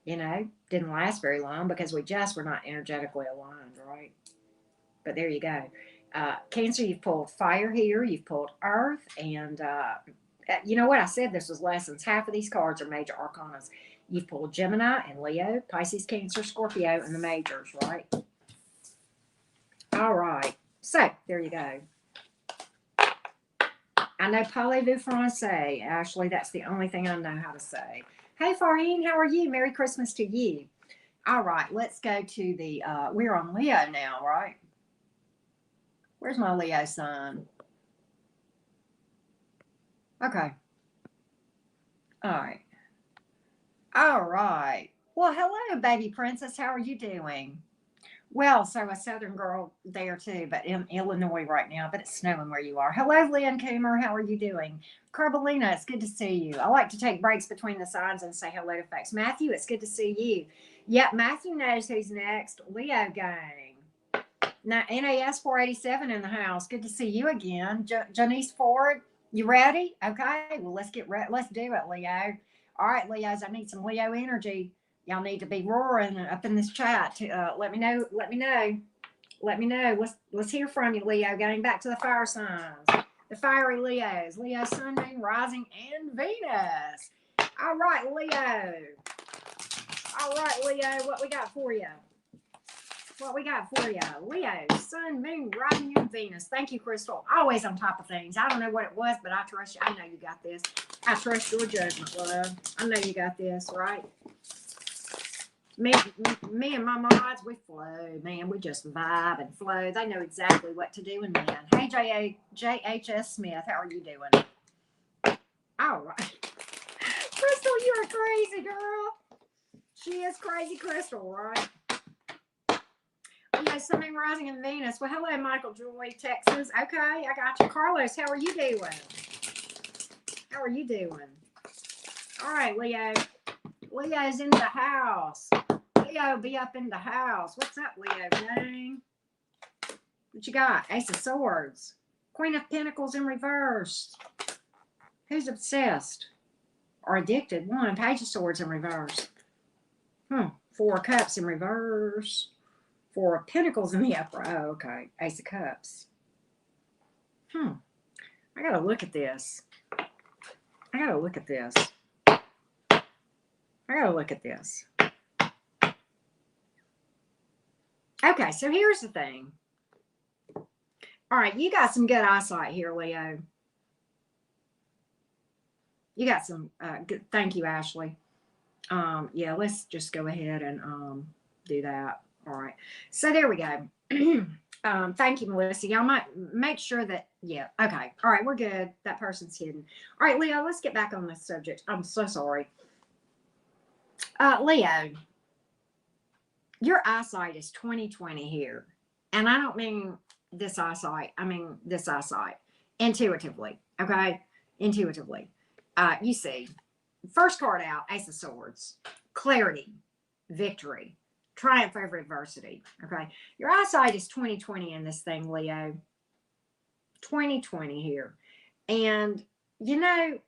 Didn't last very long because we just were not energetically aligned, right? But there you go. Cancer, you've pulled fire here. You've pulled earth. And you know what? I said this was lessons. Half of these cards are major arcanas. You've pulled Gemini and Leo, Pisces, Cancer, Scorpio, and the majors, right? All right. So, there you go. I know parlez-vous français. Ashley, that's the only thing I know how to say. Hey, Farheen, how are you? Merry Christmas to you. All right, let's go to the, we're on Leo now, right? Where's my Leo sun? Okay. All right. All right. Well, hello, baby princess. How are you doing? Well, so a southern girl there too, but in Illinois right now, but it's snowing where you are. Hello, Lynn Coomer. How are you doing? Carbolina, it's good to see you. I like to take breaks between the signs and say hello to folks. Matthew, it's good to see you. Yep, Matthew knows who's next. Leo gang. Now, NAS 487 in the house. Good to see you again. Janice Ford, you ready? Okay, well, let's get ready. Let's do it, Leo. All right, Leos, I need some Leo energy. Y'all need to be roaring up in this chat. Let me know. Let me know. Let me know. Let's hear from you, Leo. Getting back to the fire signs, the fiery Leos. Leo, Sun, Moon, Rising, and Venus. All right, Leo. All right, Leo. What we got for you? What we got for you? Leo, Sun, Moon, Rising, and Venus. Thank you, Crystal. Always on top of things. I don't know what it was, but I trust you. I know you got this. I trust your judgment, love. I know you got this, right? Me and my mods, we flow, man. We just vibe and flow. They know exactly what to do. And man, hey, JHS Smith, how are you doing? All right. Crystal, you're a crazy girl. She is crazy, Crystal, right? Okay, Sun, Rising, in Venus. Well, hello, Michael Joy, Texas. Okay, I got you. Carlos, how are you doing? How are you doing? All right, Leo. Leo's in the house. Leo be up in the house. What's up, Leo, gang? What you got? Ace of Swords. Queen of Pentacles in reverse. Who's obsessed or addicted? One. Page of Swords in reverse. Four of Cups in reverse. Four of Pentacles in the upper. Oh, okay. Ace of Cups. I gotta look at this. I gotta look at this. Okay, so here's the thing. All right, you got some good eyesight here, Leo. You got some good. Thank you, Ashley. Yeah, let's just go ahead and do that. All right. So there we go. Thank you, Melissa. Y'all might make sure that, yeah. Okay. All right, we're good. That person's hidden. All right, Leo, let's get back on this subject. I'm so sorry. Leo, your eyesight is 20/20 here. And I don't mean this eyesight. I mean this eyesight. Intuitively. Okay? Intuitively. You see, first card out, Ace of Swords. Clarity. Victory. Triumph over adversity. Okay? Your eyesight is 20/20 in this thing, Leo. 20/20 here. And, you know,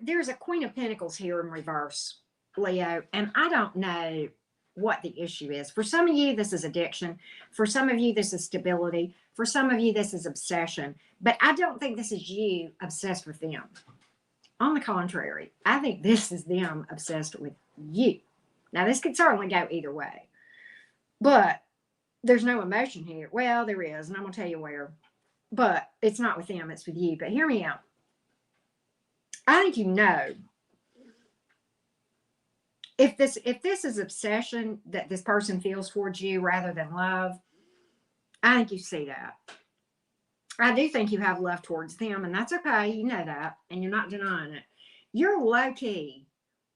there's a Queen of Pentacles here in reverse, Leo, and I don't know what the issue is. For some of you, this is addiction. For some of you, this is stability. For some of you, this is obsession. But I don't think this is you obsessed with them. On the contrary, I think this is them obsessed with you. Now, this could certainly go either way. But there's no emotion here. Well, there is, and I'm going to tell you where. But it's not with them, it's with you. But hear me out. I think you know, if this is obsession that this person feels towards you rather than love, I think you see that. I do think you have love towards them, and that's okay. You know that, and you're not denying it. You're low-key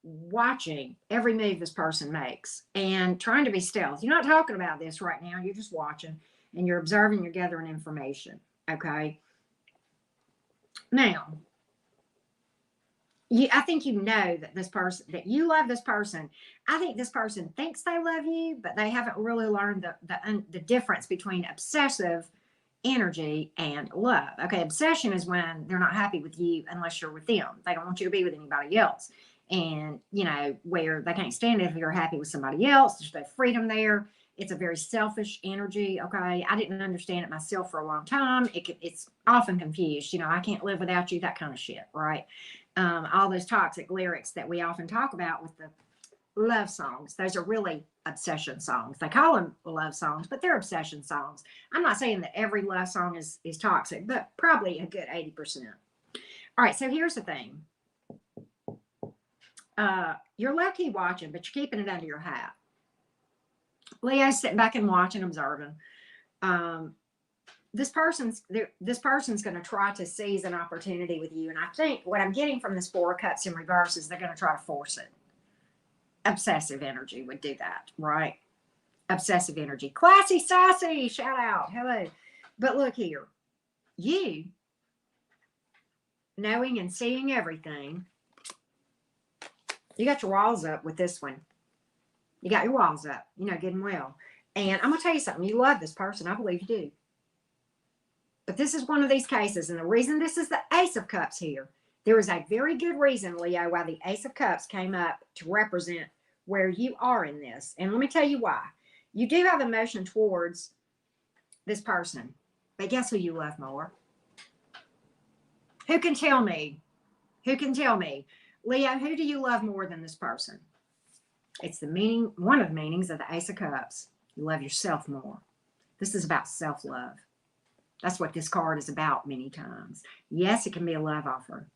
watching every move this person makes and trying to be stealth. You're not talking about this right now. You're just watching, and you're observing, you're gathering information, okay? Now, I think you know that this person, that you love this person. I think this person thinks they love you, but they haven't really learned the difference between obsessive energy and love. Okay, obsession is when they're not happy with you unless you're with them. They don't want you to be with anybody else. And, you know, where they can't stand it if you're happy with somebody else. There's no freedom there. It's a very selfish energy, okay? I didn't understand it myself for a long time. It's often confused. You know, I can't live without you, that kind of shit, right? all those toxic lyrics that we often talk about with the love songs. Those are really obsession songs. They call them love songs, but they're obsession songs. I'm not saying that every love song is toxic, but probably a good 80%. All right, so here's the thing. You're low-key watching, but you're keeping it under your hat. Leo's sitting back and watching, observing. This person's going to try to seize an opportunity with you. And I think what I'm getting from this Four of Cups in reverse is they're going to try to force it. Obsessive energy would do that, right? Obsessive energy. Classy, sassy, shout out. Hello. But look here. You, knowing and seeing everything, you got your walls up with this one. You got your walls up, you know, good and well. And I'm going to tell you something. You love this person. I believe you do. But this is one of these cases. And the reason this is the Ace of Cups here, there is a very good reason, Leo, why the Ace of Cups came up to represent where you are in this. And let me tell you why. You do have emotion towards this person. But guess who you love more? Who can tell me? Who can tell me? Leo, who do you love more than this person? It's the meaning, one of the meanings of the Ace of Cups. You love yourself more. This is about self-love. That's what this card is about many times. Yes, it can be a love offer.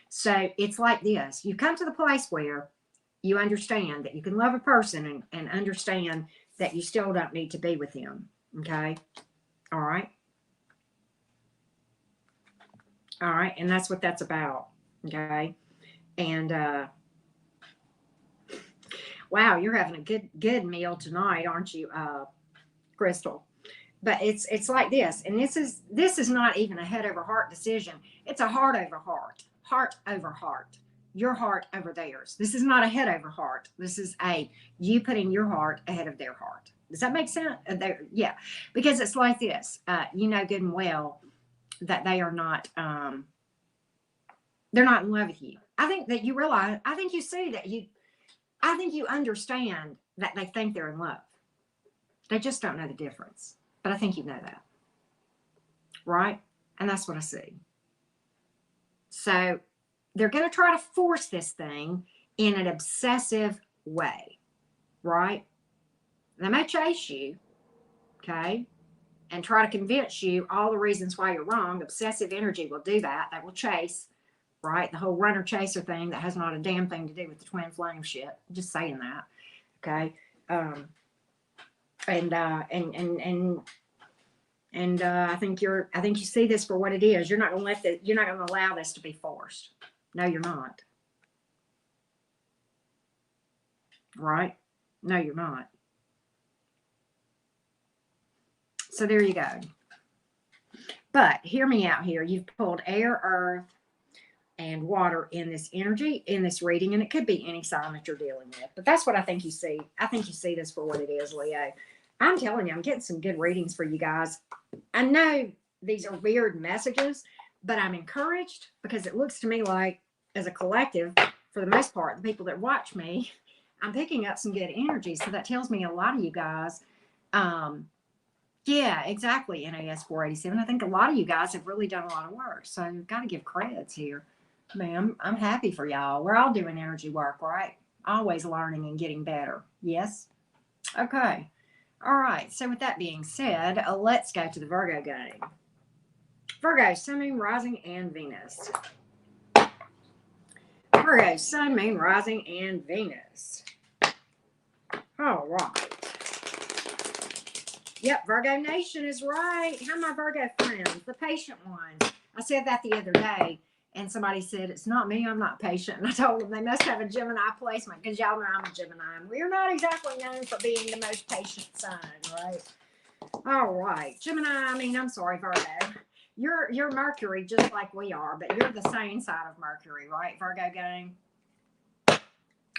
So it's like this. You come to the place where you understand that you can love a person and understand that you still don't need to be with them. Okay? All right? All right? And that's what that's about. Okay? And, wow, you're having a good meal tonight, aren't you, Crystal? But it's like this, and this is not even a head over heart decision. It's a heart over heart over heart, your heart over theirs. This is not a head over heart. This is you putting your heart ahead of their heart. Does that make sense? Yeah, because it's like this. You know good and well that they are not. They're not in love with you. I think that you realize. I think you see that you. I think you understand that they think they're in love. They just don't know the difference. But I think you know that. Right? And that's what I see. So they're going to try to force this thing in an obsessive way. Right? They may chase you. Okay? And try to convince you all the reasons why you're wrong. Obsessive energy will do that. That will chase. Right? The whole runner chaser thing that has not a damn thing to do with the twin flame shit. Just saying that. Okay? I think you see this for what it is. You're not going to allow this to be forced. No, you're not. Right? No, you're not. So there you go. But hear me out here. You've pulled air, earth, and water in this energy, in this reading, and it could be any sign that you're dealing with. But that's what I think you see. I think you see this for what it is, Leo. I'm telling you, I'm getting some good readings for you guys. I know these are weird messages, but I'm encouraged because it looks to me like, as a collective, for the most part, the people that watch me, I'm picking up some good energy. So that tells me a lot of you guys, yeah, exactly, NAS 487. I think a lot of you guys have really done a lot of work. So you've got to give credits here. Man, I'm happy for y'all. We're all doing energy work, right? Always learning and getting better. Yes? Okay. All right. So with that being said, let's go to the Virgo game. Virgo, Sun, Moon, Rising, and Venus. Virgo, Sun, Moon, Rising, and Venus. All right. Yep, Virgo Nation is right. How are my Virgo friends? The patient ones. I said that the other day. And somebody said, it's not me, I'm not patient. And I told them they must have a Gemini placement because y'all know I'm a Gemini. And we're not exactly known for being the most patient sign, right? All right. Gemini, I'm sorry, Virgo. You're Mercury just like we are, but you're the same side of Mercury, right, Virgo gang?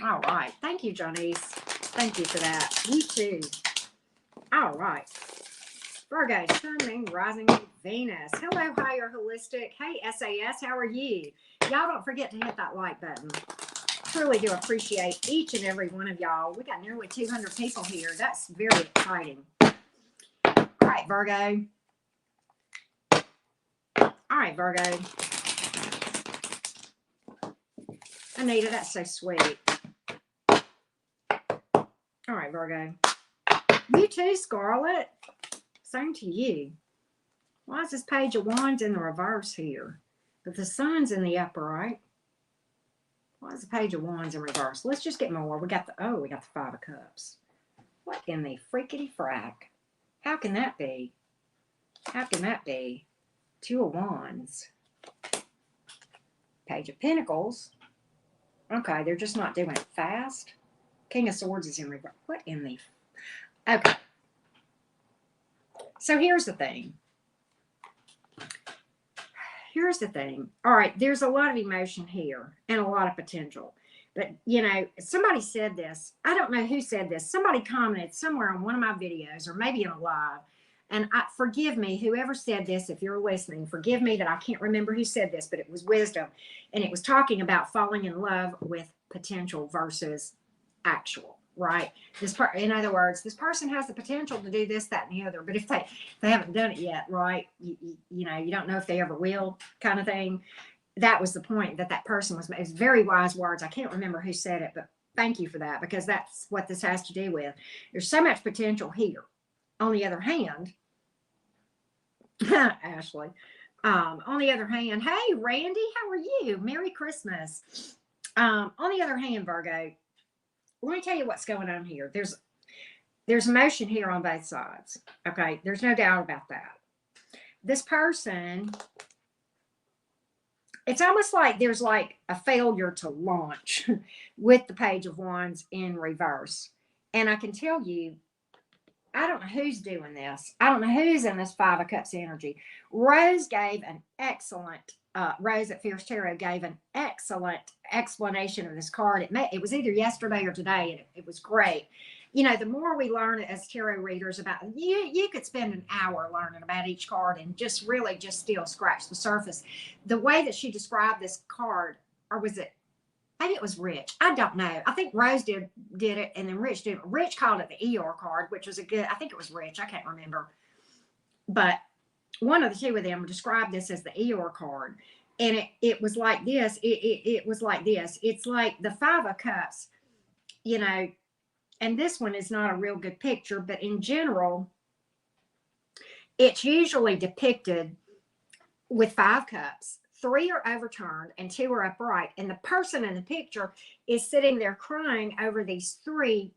All right. Thank you, Janice. Thank you for that. You too. All right. Virgo, Sun, Moon, Rising, Venus. Hello, Higher Holistic. Hey, SAS, how are you? Y'all don't forget to hit that like button. Truly do appreciate each and every one of y'all. We got nearly 200 people here. That's very exciting. All right, Virgo. All right, Virgo. Anita, that's so sweet. All right, Virgo. You too, Scarlett. Same to you. Why is this Page of Wands in the reverse here? But the Sun's in the upright. Why is the Page of Wands in reverse? Let's just get more. We got the Five of Cups. What in the freakity frack? How can that be? How can that be? Two of Wands. Page of Pinnacles. Okay, they're just not doing it fast. King of Swords is in reverse. What in the... Okay. So here's the thing. Here's the thing. All right, there's a lot of emotion here and a lot of potential. But, you know, somebody said this. I don't know who said this. Somebody commented somewhere on one of my videos or maybe in a live. And forgive me, whoever said this, if you're listening, forgive me that I can't remember who said this, but it was wisdom. And it was talking about falling in love with potential versus actual, right? In other words, this person has the potential to do this, that, and the other. But if they haven't done it yet, right, you know, you don't know if they ever will, kind of thing. That was the point that person was. It was very wise words. I can't remember who said it, but thank you for that, because that's what this has to do with. There's so much potential here. On the other hand, Ashley, on the other hand, hey, Randy, how are you? Merry Christmas. On the other hand, Virgo, let me tell you what's going on here. There's emotion here on both sides. Okay, there's no doubt about that. This person, it's almost like there's like a failure to launch with the Page of Wands in reverse. And I can tell you, I don't know who's doing this. I don't know who's in this Five of Cups energy. Rose gave an excellent, Rose at Fierce Tarot gave an excellent explanation of this card. It was either yesterday or today, and it was great. You know, the more we learn as tarot readers about, you could spend an hour learning about each card and just really just still scratch the surface. The way that she described this card, or was it, maybe it was Rich. I don't know. I think Rose did it, and then Rich did it. Rich called it the Eeyore card, which was a good, I think it was Rich. I can't remember. But one of the two of them described this as the Eeyore card. And it was like this. It was like this. It's like the Five of Cups, you know, and this one is not a real good picture, but in general, it's usually depicted with 5 cups. 3 are overturned and 2 are upright. And the person in the picture is sitting there crying over these 3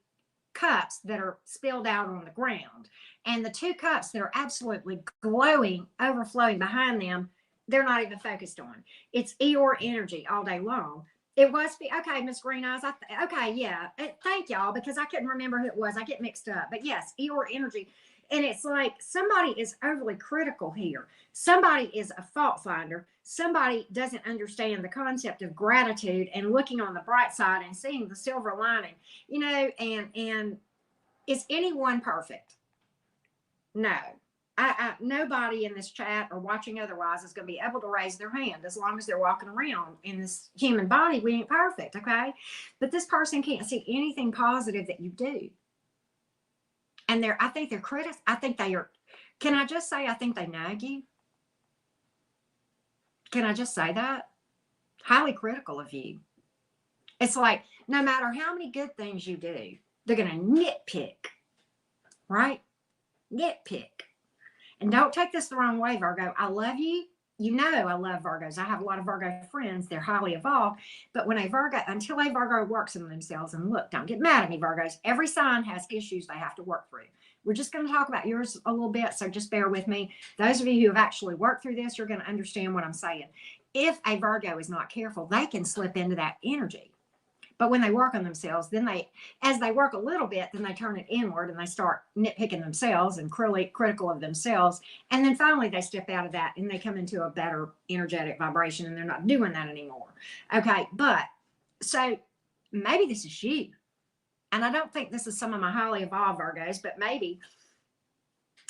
cups that are spilled out on the ground. And the 2 cups that are absolutely glowing, overflowing behind them, they're not even focused on. It's Eeyore energy all day long. It was, okay, Miss Green Eyes. Okay, yeah. Thank y'all, because I couldn't remember who it was. I get mixed up. But yes, Eeyore energy. And it's like somebody is overly critical here. Somebody is a fault finder. Somebody doesn't understand the concept of gratitude and looking on the bright side and seeing the silver lining. You know, and is anyone perfect? No. Nobody in this chat or watching otherwise is going to be able to raise their hand as long as they're walking around in this human body. We ain't perfect, okay? But this person can't see anything positive that you do. And I think they're critics. I think they are. Can I just say, I think they nag you? Can I just say that? Highly critical of you. It's like, no matter how many good things you do, they're going to nitpick, right? Nitpick. And don't take this the wrong way, Virgo. I love you. You know I love Virgos. I have a lot of Virgo friends. They're highly evolved. But until a Virgo works on themselves, and look, don't get mad at me, Virgos. Every sign has issues they have to work through. We're just going to talk about yours a little bit, so just bear with me. Those of you who have actually worked through this, you're going to understand what I'm saying. If a Virgo is not careful, they can slip into that energy. But when they work on themselves, then as they work a little bit, then they turn it inward and they start nitpicking themselves and critical of themselves. And then finally they step out of that and they come into a better energetic vibration, and they're not doing that anymore. Okay. But so maybe this is you. And I don't think this is some of my highly evolved Virgos, but maybe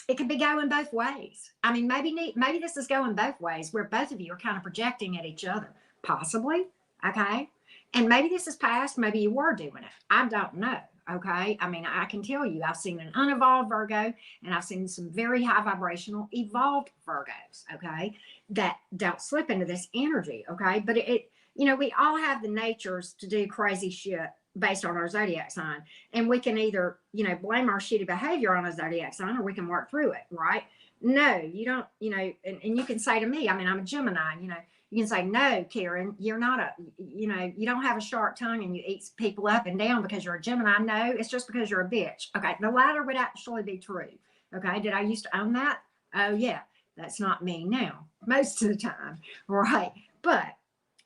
it could be going both ways. I mean, maybe this is going both ways, where both of you are kind of projecting at each other, possibly. Okay. And maybe this is past, maybe you were doing it. I don't know, okay? I mean, I can tell you, I've seen an unevolved Virgo, and I've seen some very high vibrational evolved Virgos, okay, that don't slip into this energy, okay? But you know, we all have the natures to do crazy shit based on our zodiac sign. And we can either, you know, blame our shitty behavior on a zodiac sign, or we can work through it, right? No, you don't, you know, and you can say to me, I mean, I'm a Gemini, you know, you can say, no, Karen, you're not a, you know, you don't have a sharp tongue and you eat people up and down because you're a Gemini. No, it's just because you're a bitch. Okay. The latter would actually be true. Okay. Did I used to own that? Oh, yeah. That's not me now, most of the time. Right. But,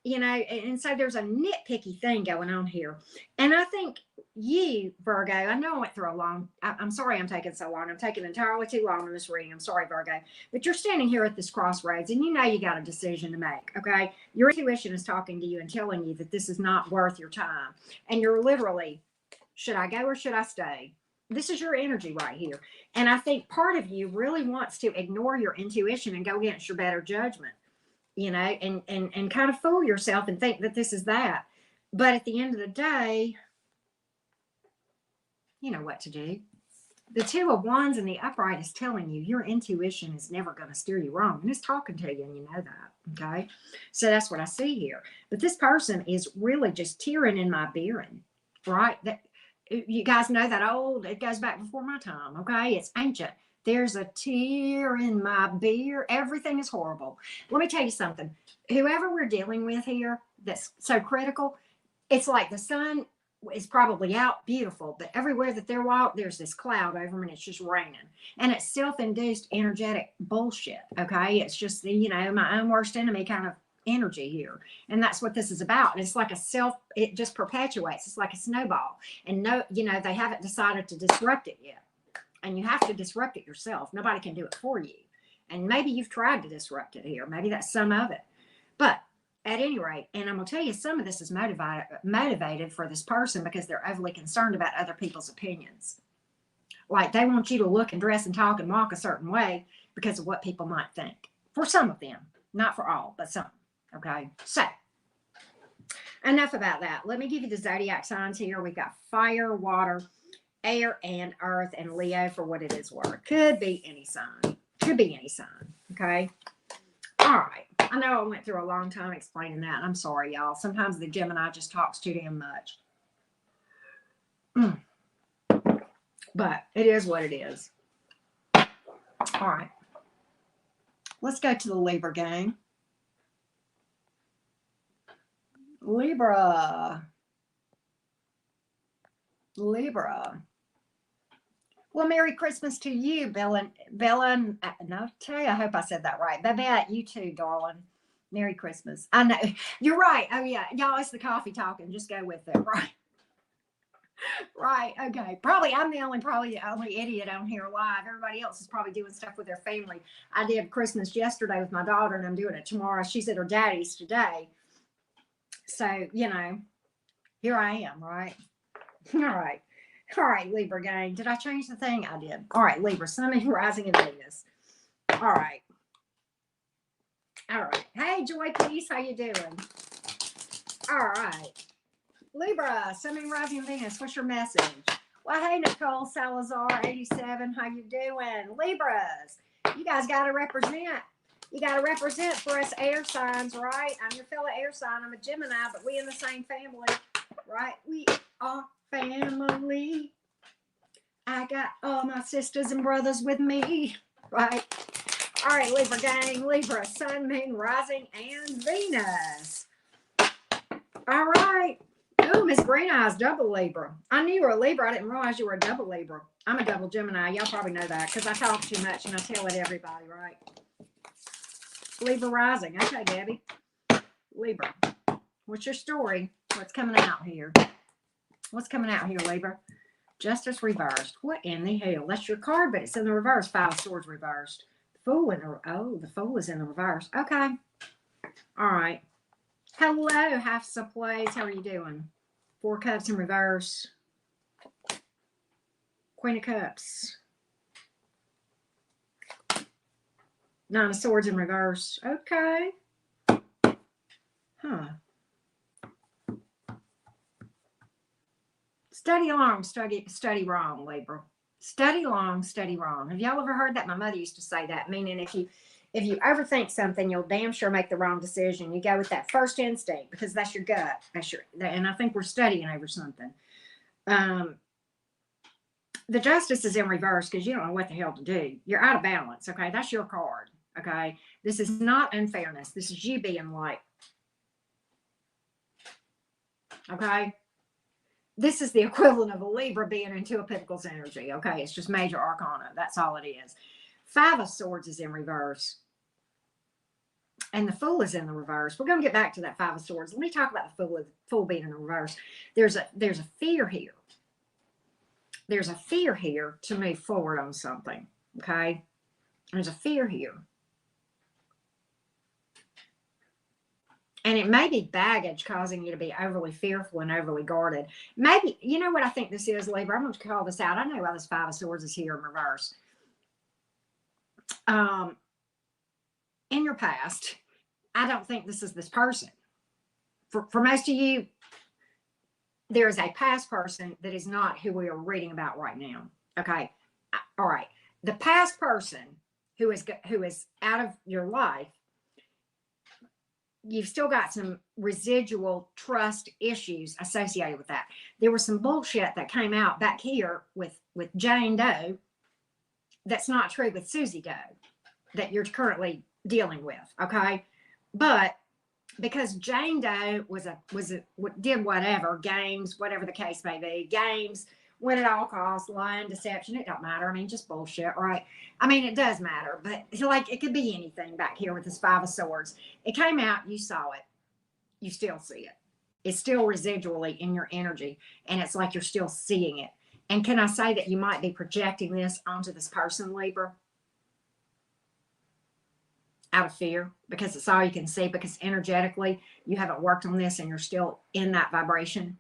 you know, and so there's a nitpicky thing going on here. And I think you, Virgo, I know I went through a long, I'm sorry I'm taking so long. I'm taking entirely too long in this reading. I'm sorry, Virgo. But you're standing here at this crossroads and you know you got a decision to make, okay? Your intuition is talking to you and telling you that this is not worth your time. And you're literally, should I go or should I stay? This is your energy right here. And I think part of you really wants to ignore your intuition and go against your better judgment, you know, and kind of fool yourself and think that this is that. But at the end of the day, you know what to do. The Two of Wands and the upright is telling you your intuition is never going to steer you wrong. And it's talking to you, and you know that. Okay. So that's what I see here. But this person is really just tearing in my bearing, right? That you guys know that old, it goes back before my time. Okay. It's ancient. There's a tear in my beer. Everything is horrible. Let me tell you something. Whoever we're dealing with here that's so critical, it's like the sun is probably out beautiful, but everywhere that they're walk, there's this cloud over them and it's just raining. And it's self-induced energetic bullshit. Okay. It's just, you know, my own worst enemy kind of energy here. And that's what this is about. And it's like it just perpetuates. It's like a snowball. And no, you know, they haven't decided to disrupt it yet. And you have to disrupt it yourself. Nobody can do it for you. And maybe you've tried to disrupt it here. Maybe that's some of it. But at any rate, and I'm going to tell you, some of this is motivated for this person because they're overly concerned about other people's opinions. Like they want you to look and dress and talk and walk a certain way because of what people might think. For some of them, not for all, but some. Okay. So enough about that. Let me give you the zodiac signs here. We've got fire, water, air, and earth, and Leo for what it is worth. Could be any sign. Could be any sign. Okay. All right. I know I went through a long time explaining that. I'm sorry, y'all. Sometimes the Gemini just talks too damn much. But it is what it is. All right. Let's go to the Libra gang. Libra. Well, Merry Christmas to you, Bella. No, Terry, I hope I said that right. Babette, you too, darling. Merry Christmas. I know. You're right. Oh, yeah. Y'all, it's the coffee talking. Just go with it. Right. Right. Okay. Probably I'm the only idiot on here live. Everybody else is probably doing stuff with their family. I did Christmas yesterday with my daughter, and I'm doing it tomorrow. She's at her daddy's today. So, you know, here I am, right? All right. All right, Libra gang. Did I change the thing? I did. All right, Libra, Sun, Moon, Rising, and Venus. All right. All right. Hey, Joy Peace, how you doing? All right. Libra, Sun, Moon, Rising, and Venus. What's your message? Well, hey, Nicole Salazar, 87. How you doing? Libras, you guys got to represent. You got to represent for us air signs, right? I'm your fellow air sign. I'm a Gemini, but we in the same family, right? We are family. I got all my sisters and brothers with me, right? All right, Libra gang, Libra, Sun, Moon, Rising, and Venus. All right. Oh, Miss Green Eyes, double Libra. I knew you were a Libra. I didn't realize you were a double Libra. I'm a double Gemini. Y'all probably know that because I talk too much and I tell it everybody, right? Libra rising. Okay, Debbie. Libra. What's your story? What's coming out here? What's coming out here, Libra? Justice reversed. What in the hell? That's your card, but it's in the reverse. Five of Swords reversed. The Fool in the the Fool is in the reverse. Okay. All right. Hello, Half of Plays. How are you doing? Four Cups in reverse. Queen of Cups. Nine of Swords in reverse. Okay. Huh. Study long, study wrong, Libra. Study long, study wrong. Have y'all ever heard that? My mother used to say that, meaning If you overthink something, you'll damn sure make the wrong decision. You go with that first instinct because that's your gut. And I think we're studying over something. The Justice is in reverse because you don't know what the hell to do. You're out of balance. Okay, that's your card. Okay, this is not unfairness. This is you being like, okay, this is the equivalent of a Libra being in Two of Pentacles energy. Okay, it's just major arcana. That's all it is. Five of Swords is in reverse. And the Fool is in the reverse. We're going to get back to that Five of Swords. Let me talk about the Fool being in the reverse. There's a fear here. There's a fear here to move forward on something. Okay? There's a fear here. And it may be baggage causing you to be overly fearful and overly guarded. Maybe, you know what I think this is, Libra? I'm going to call this out. I know why this Five of Swords is here in reverse. In your past, I don't think this is this person. For most of you, there is a past person that is not who we are reading about right now. Okay. All right. The past person who is out of your life, you've still got some residual trust issues associated with that. There was some bullshit that came out back here with Jane Doe that's not true with Susie Doe that you're currently dealing with. Okay. But because Jane Doe did whatever, games, whatever the case may be, games, win at all costs, lying, deception, it don't matter. I mean, just bullshit, right? I mean, it does matter, but like it could be anything back here with this Five of Swords. It came out, you saw it, you still see it. It's still residually in your energy, and it's like you're still seeing it. And can I say that you might be projecting this onto this person, Libra? Out of fear, because it's all you can see, because energetically you haven't worked on this and you're still in that vibration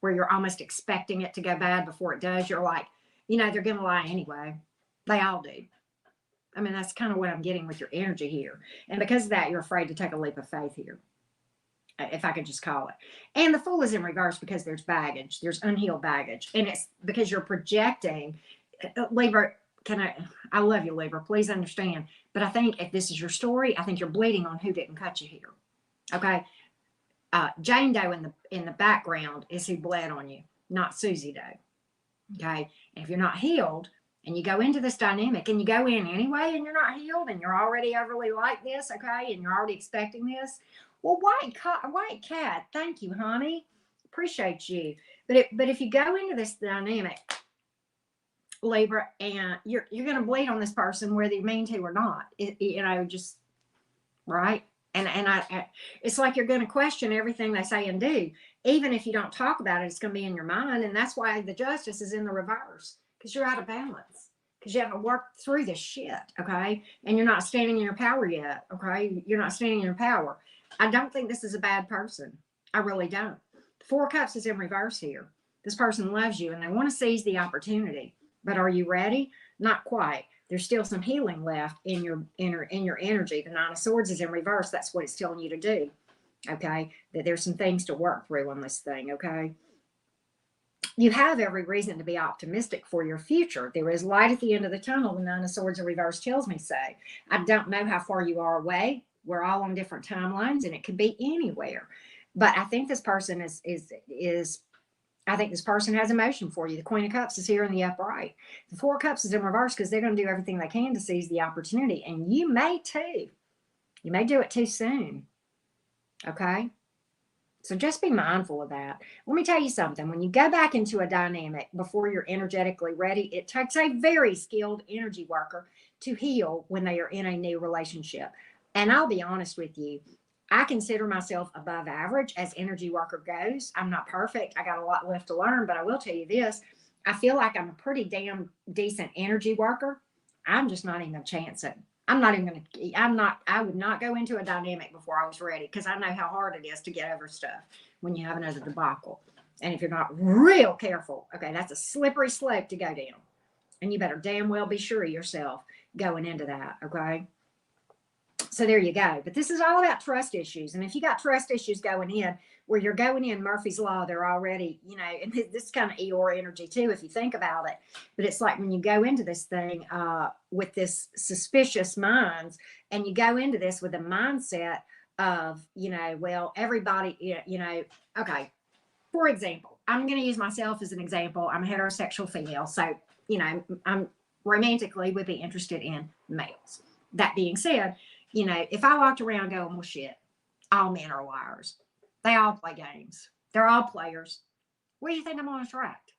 where you're almost expecting it to go bad before it does. You're like, you know, they're going to lie anyway. They all do. I mean, that's kind of what I'm getting with your energy here. And because of that, you're afraid to take a leap of faith here, if I could just call it. And the Fool is in reverse because there's baggage. There's unhealed baggage. And it's because you're projecting. Libra, I love you, Libra. Please understand. But I think if this is your story, I think you're bleeding on who didn't cut you here. Okay. Jane Doe in the background is who bled on you, not Susie Doe. Okay. And if you're not healed and you go into this dynamic and you go in anyway and you're not healed and you're already overly like this, okay, and you're already expecting this, well, white cat, thank you, honey. Appreciate you. But if you go into this dynamic, Libra, and you're going to bleed on this person whether you mean to or not, just right. And I it's like you're going to question everything they say and do. Even if you don't talk about it, it's going to be in your mind. And that's why the Justice is in the reverse, because you're out of balance, because you haven't worked through this shit. Okay. And you're not standing in your power yet. Okay. You're not standing in your power. I don't think this is a bad person. I really don't. Four of Cups is in reverse here. This person loves you and they want to seize the opportunity. But are you ready? Not quite. There's still some healing left in your energy. The Nine of Swords is in reverse. That's what it's telling you to do. Okay. That there's some things to work through on this thing. Okay. You have every reason to be optimistic for your future. There is light at the end of the tunnel. The Nine of Swords in reverse tells me so. I don't know how far you are away. We're all on different timelines and it could be anywhere. But I think this person I think this person has emotion for you. The Queen of Cups is here in the upright. The Four of Cups is in reverse because they're going to do everything they can to seize the opportunity. And you may too. You may do it too soon. Okay? So just be mindful of that. Let me tell you something. When you go back into a dynamic before you're energetically ready, it takes a very skilled energy worker to heal when they are in a new relationship. And I'll be honest with you. I consider myself above average as energy worker goes. I'm not perfect. I got a lot left to learn, but I will tell you this. I feel like I'm a pretty damn decent energy worker. I'm just not even going to chance it. I would not go into a dynamic before I was ready because I know how hard it is to get over stuff when you have another debacle. And if you're not real careful, okay, that's a slippery slope to go down. And you better damn well be sure of yourself going into that, okay? So there you go. But this is all about trust issues. And if you got trust issues going in, where you're going in Murphy's Law, they're already, you know, and this kind of Eeyore energy too, if you think about it. But it's like when you go into this thing with this suspicious minds, and you go into this with a mindset of, you know, well, everybody, you know, okay. For example, I'm going to use myself as an example. I'm a heterosexual female. So, you know, I'm romantically would be interested in males. That being said, you know, if I walked around going, well, shit, all men are liars. They all play games. They're all players. What do you think I'm going to attract?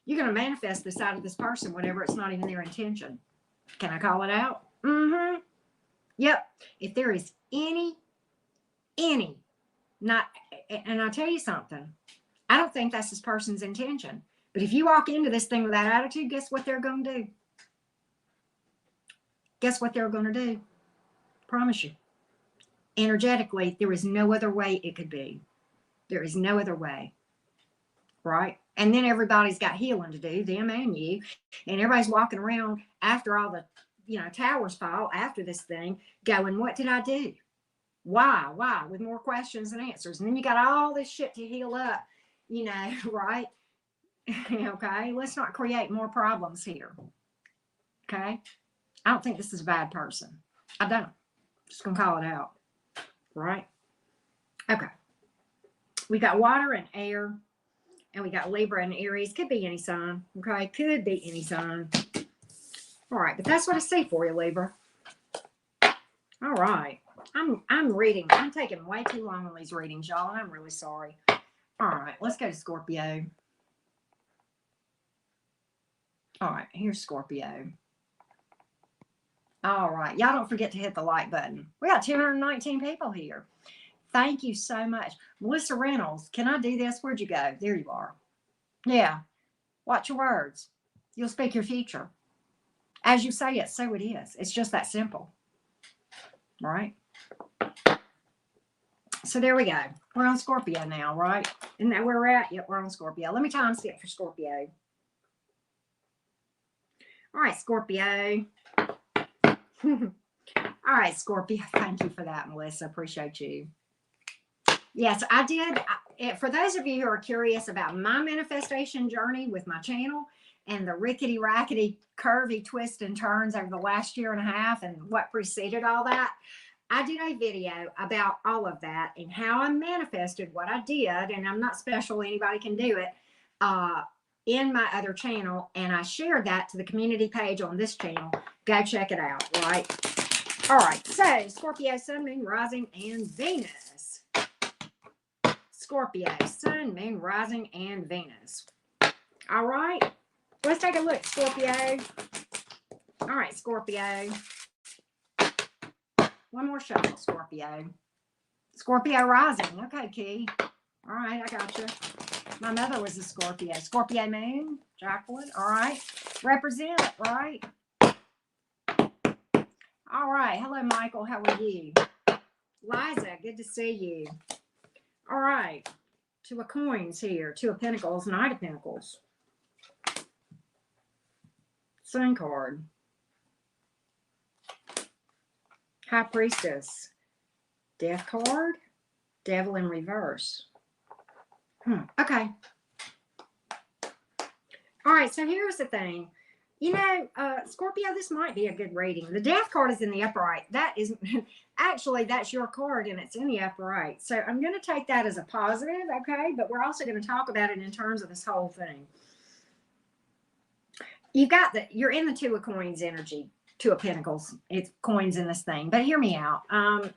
You're going to manifest this out of this person whenever it's not even their intention. Can I call it out? Mm-hmm. Yep. If there is any, not, and I'll tell you something, I don't think that's this person's intention. But if you walk into this thing with that attitude, guess what they're going to do? Guess what they're going to do? Promise you. Energetically, there is no other way it could be. There is no other way. Right? And then everybody's got healing to do, them and you. And everybody's walking around after all the, you know, towers fall after this thing, going, what did I do? Why? With more questions than answers. And then you got all this shit to heal up, you know, right? Okay, let's not create more problems here. Okay? I don't think this is a bad person. I don't. Just gonna call it out. Right? Okay. We got water and air, and we got Libra and Aries. Could be any sign. Okay? Could be any sign. All right, but that's what I see for you, Libra. All right. I'm reading. I'm taking way too long on these readings, y'all, and I'm really sorry. All right, let's go to Scorpio. All right, here's Scorpio. All right, y'all don't forget to hit the like button. We got 219 people here. Thank you so much. Melissa Reynolds, can I do this? Where'd you go? There you are. Yeah, watch your words. You'll speak your future. As you say it, so it is. It's just that simple. All right? So there we go. We're on Scorpio now, right? Isn't that where we're at? Yep, we're on Scorpio. Let me time skip for Scorpio. All right, Scorpio. All right, Scorpio. Thank you for that, Melissa. Appreciate you. Yes, I did. For those of you who are curious about my manifestation journey with my channel and the rickety, rackety, curvy twists and turns over the last year and a half and what preceded all that, I did a video about all of that and how I manifested what I did. And I'm not special. Anybody can do it in my other channel. And I shared that to the community page on this channel. Go check it out, right? All right. So Scorpio, Sun, Moon, Rising, and Venus. Scorpio, Sun, Moon, Rising, and Venus. All right. Let's take a look, Scorpio. All right, Scorpio. One more shuffle, Scorpio. Scorpio rising. Okay, Key. All right, I got you. My mother was a Scorpio. Scorpio moon, Jacqueline. All right. Represent it, right? All right. Hello, Michael. How are you? Liza, good to see you. All right. Two of coins here. Two of Pentacles, Knight of Pentacles. Sun card. High Priestess. Death card. Devil in reverse. Okay. All right, so here's the thing. You know, Scorpio, this might be a good reading. The Death card is in the upright. That is, actually, that's your card, and it's in the upright. So I'm going to take that as a positive, okay? But we're also going to talk about it in terms of this whole thing. You've got you're in the Two of Coins energy. Two of Pentacles. It's coins in this thing. But hear me out.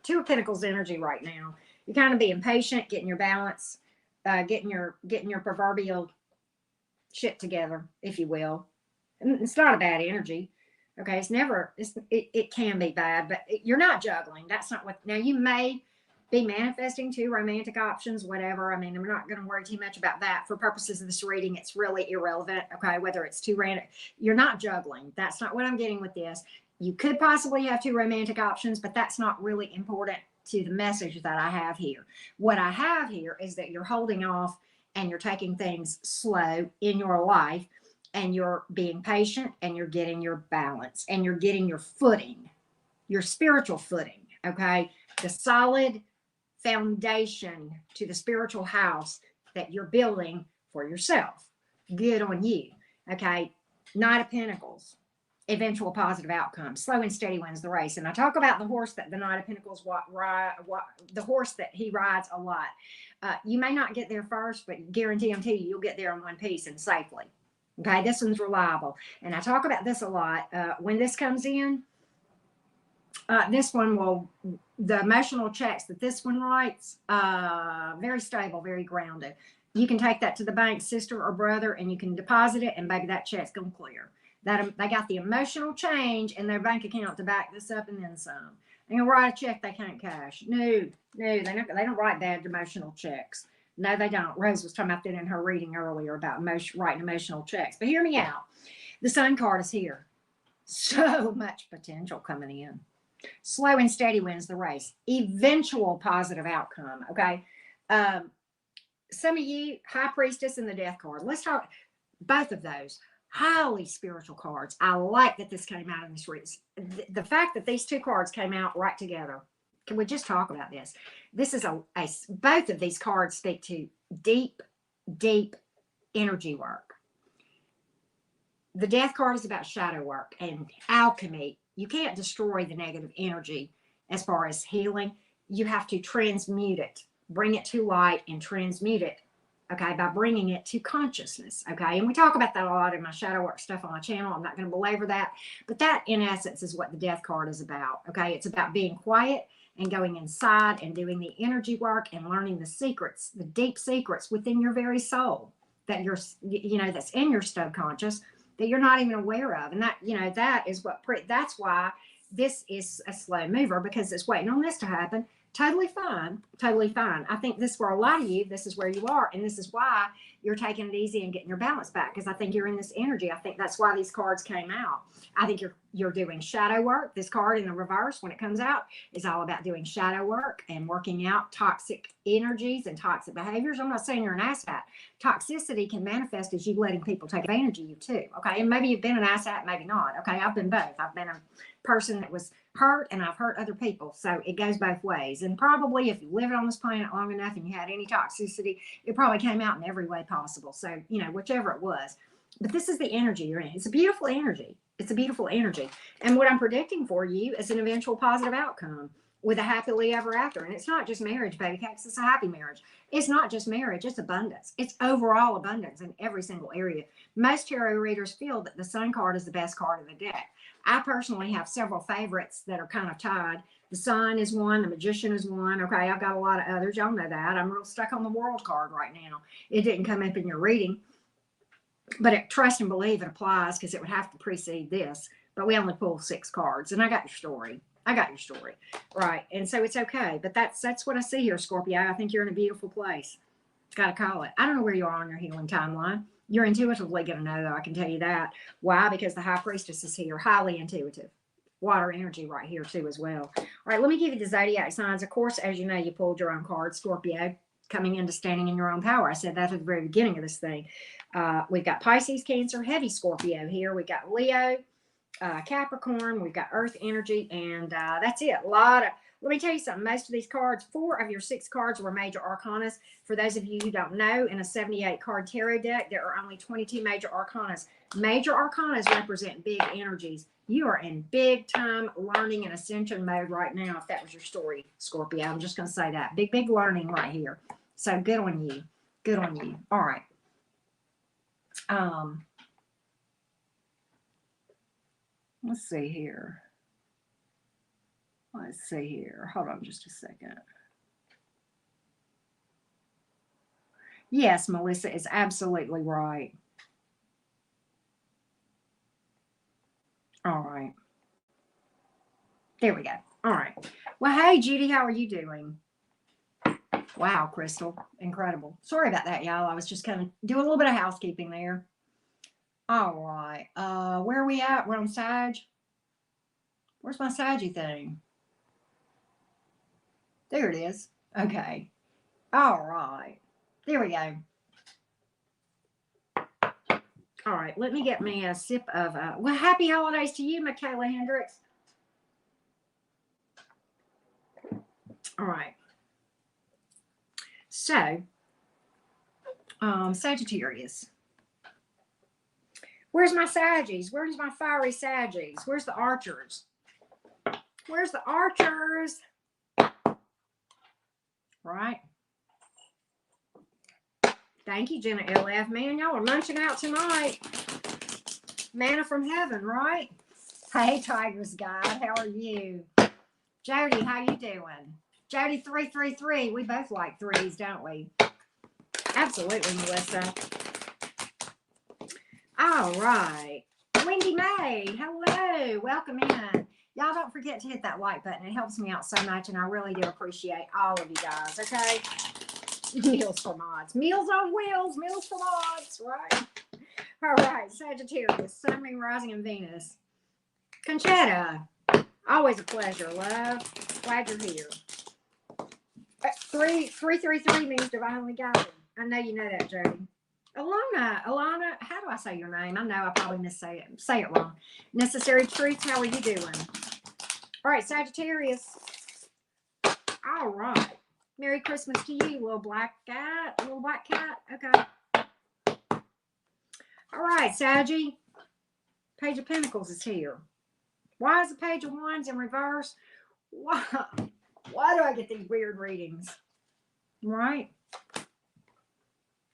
Two of Pentacles energy right now. You're kind of being patient, getting your balance, getting your proverbial shit together, if you will. And it's not a bad energy. Okay, it can be bad, but you're not juggling. That's not what. Now you may be manifesting two romantic options, whatever. I mean, I'm not going to worry too much about that. For purposes of this reading, it's really irrelevant. Okay, whether it's two random, you're not juggling. That's not what I'm getting with this. You could possibly have two romantic options, but that's not really important to the message that I have here. What I have here is that you're holding off and you're taking things slow in your life, and you're being patient, and you're getting your balance, and you're getting your footing, your spiritual footing. Okay. The solid foundation to the spiritual house that you're building for yourself. Good on you. Okay. Knight of Pentacles, eventual positive outcome. Slow and steady wins the race. And I talk about the horse that the Knight of Pentacles, the horse that he rides a lot. You may not get there first, but guarantee you'll get there in one piece and safely. Okay, this one's reliable. And I talk about this a lot. When this comes in, this one will, the emotional checks that this one writes, very stable, very grounded. You can take that to the bank, sister or brother, and you can deposit it, and baby, that check's going to clear. That they got the emotional change in their bank account to back this up and then some. They're going to write a check they can't cash. No, they don't write bad emotional checks. No, they don't. Rose was talking about that in her reading earlier about writing emotional checks. But hear me out. The Sun card is here. So much potential coming in. Slow and steady wins the race. Eventual positive outcome. Okay. Some of you, High Priestess and the Death card. Let's talk both of those. Highly spiritual cards. I like that this came out in this reading. The fact that these two cards came out right together. Can we just talk about this? This is both of these cards speak to deep, deep energy work. The Death card is about shadow work and alchemy. You can't destroy the negative energy as far as healing. You have to transmute it, bring it to light and transmute it. Okay, by bringing it to consciousness. Okay, and we talk about that a lot in my shadow work stuff on my channel. I'm not going to belabor that, but that in essence is what the Death card is about. Okay, it's about being quiet and going inside and doing the energy work and learning the secrets, the deep secrets within your very soul that you're, that's in your subconscious that you're not even aware of. And that, that is that's why this is a slow mover, because it's waiting on this to happen. Totally fine. Totally fine. I think this, for a lot of you, this is where you are. And this is why you're taking it easy and getting your balance back, because I think you're in this energy. I think that's why these cards came out. I think you're doing shadow work. This card in the reverse, when it comes out, is all about doing shadow work and working out toxic energies and toxic behaviors. I'm not saying you're an asshat. Toxicity can manifest as you letting people take advantage of you too. Okay. And maybe you've been an asshat, maybe not. Okay. I've been both. I've been a person that was hurt, and I've hurt other people. So it goes both ways. And probably if you lived on this planet long enough and you had any toxicity, it probably came out in every way possible. So, whichever it was. But this is the energy you're in. It's a beautiful energy. It's a beautiful energy. And what I'm predicting for you is an eventual positive outcome with a happily ever after. And it's not just marriage, baby cakes. It's a happy marriage. It's not just marriage. It's abundance. It's overall abundance in every single area. Most tarot readers feel that the Sun card is the best card of the deck. I personally have several favorites that are kind of tied. The Sun is one. The Magician is one. Okay, I've got a lot of others. Y'all know that. I'm real stuck on the World card right now. It didn't come up in your reading. But trust and believe it applies, because it would have to precede this. But we only pulled 6 cards. And I got your story. Right. And so it's okay. But that's what I see here, Scorpio. I think you're in a beautiful place. Got to call it. I don't know where you are on your healing timeline. You're intuitively going to know, though. I can tell you that. Why? Because the High Priestess is here. Highly intuitive. Water energy right here, too, as well. All right. Let me give you the zodiac signs. Of course, as you know, you pulled your own card, Scorpio, coming into standing in your own power. I said that at the very beginning of this thing. We've got Pisces, Cancer, heavy Scorpio here. We got Leo, Capricorn. We've got Earth energy. And that's it. Let me tell you something. Most of these cards, 4 of your 6 cards were major arcanas. For those of you who don't know, in a 78 card tarot deck, there are only 22 major arcanas. Major arcanas represent big energies. You are in big time learning and ascension mode right now, if that was your story, Scorpio. I'm just going to say that. Big, big learning right here. So good on you. Good on you. All right. Let's see here. Hold on just a second. Yes, Melissa is absolutely right. All right. There we go. All right. Well, hey, Judy, how are you doing? Wow, Crystal. Incredible. Sorry about that, y'all. I was just kind of doing a little bit of housekeeping there. All right. Where are we at? We're on Sag. Where's my Saggy thing? There it is. Okay. All right. There we go. All right, let me get me a sip of, well, happy holidays to you, Michaela Hendricks. All right. So, Sagittarius. Where's my Saggies? Where's my fiery Saggies? Where's the Archers? Where's the Archers? Right. Thank you, Jenna LF. Man, y'all are munching out tonight. Manna from heaven, right? Hey, Tigers Guide, how are you? Jody, how you doing? Jody 333. We both like threes, don't we? Absolutely, Melissa. All right. Wendy May, hello. Welcome in. Y'all don't forget to hit that like button. It helps me out so much, and I really do appreciate all of you guys, okay? Meals for mods. Meals on wheels. Meals for mods, right? All right. Sagittarius, Sun, Moon, Rising, and Venus. Conchetta, always a pleasure, love. Glad you're here. 333 means divinely guided. I know you know that, Jody. Alana, how do I say your name? I know I probably say it wrong. Necessary Truth, how are you doing? All right, Sagittarius. All right. Merry Christmas to you, little black cat. Little black cat. Okay. All right, Saggy. Page of Pentacles is here. Why is the Page of Wands in reverse? Why do I get these weird readings? Right?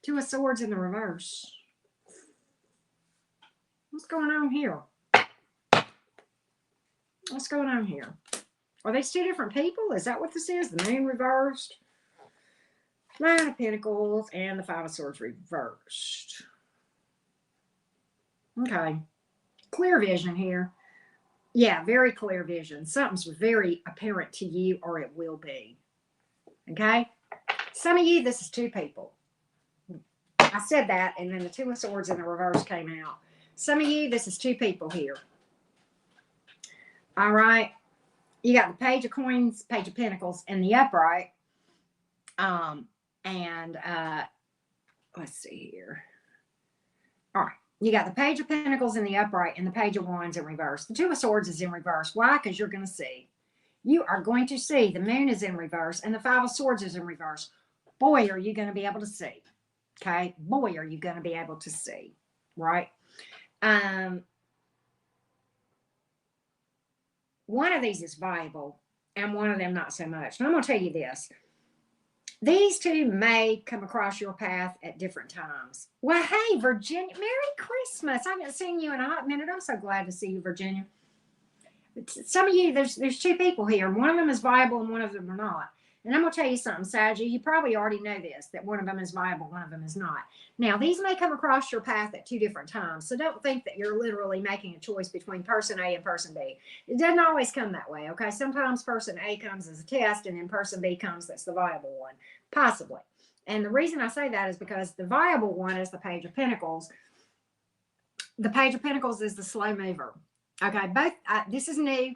Two of Swords in the reverse. What's going on here? What's going on here? Are these two different people? Is that what this is? The Moon reversed, Nine of Pentacles, and the Five of Swords reversed. Okay. Clear vision here. Yeah, very clear vision. Something's very apparent to you, or it will be. Okay? Some of you, this is two people. I said that, and then the Two of Swords in the reverse came out. Some of you, this is two people here. All right. You got the Page of Coins, Page of Pentacles in the upright. Let's see here. All right. You got the Page of Pentacles in the upright and the Page of Wands in reverse. The Two of Swords is in reverse. Why? Because you're going to see. You are going to see the Moon is in reverse and the Five of Swords is in reverse. Boy, are you going to be able to see. Okay? Boy, are you going to be able to see. Right? One of these is viable and one of them not so much. And I'm going to tell you this. These two may come across your path at different times. Well, hey, Virginia, Merry Christmas. I haven't seen you in a hot minute. I'm so glad to see you, Virginia. Some of you, there's two people here. One of them is viable and one of them are not. And I'm going to tell you something, Saggy. You probably already know this, that one of them is viable, one of them is not. Now, these may come across your path at two different times. So don't think that you're literally making a choice between person A and person B. It doesn't always come that way, okay? Sometimes person A comes as a test and then person B comes that's the viable one, possibly. And the reason I say that is because the viable one is the Page of Pentacles. The Page of Pentacles is the slow mover. Okay, this is new.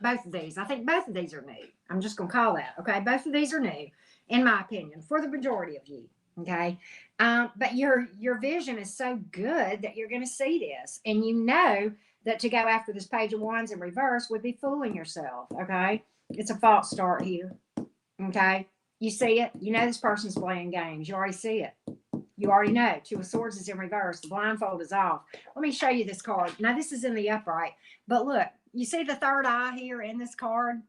Both of these. I think both of these are new. I'm just going to call that. Okay, both of these are new, in my opinion, for the majority of you. Okay, but your vision is so good that you're going to see this. And you know that to go after this Page of Wands in reverse would be fooling yourself. Okay, it's a false start here. Okay, you see it. You know this person's playing games. You already see it. You already know. Two of Swords is in reverse. The blindfold is off. Let me show you this card. Now, this is in the upright. But look, you see the third eye here in this card?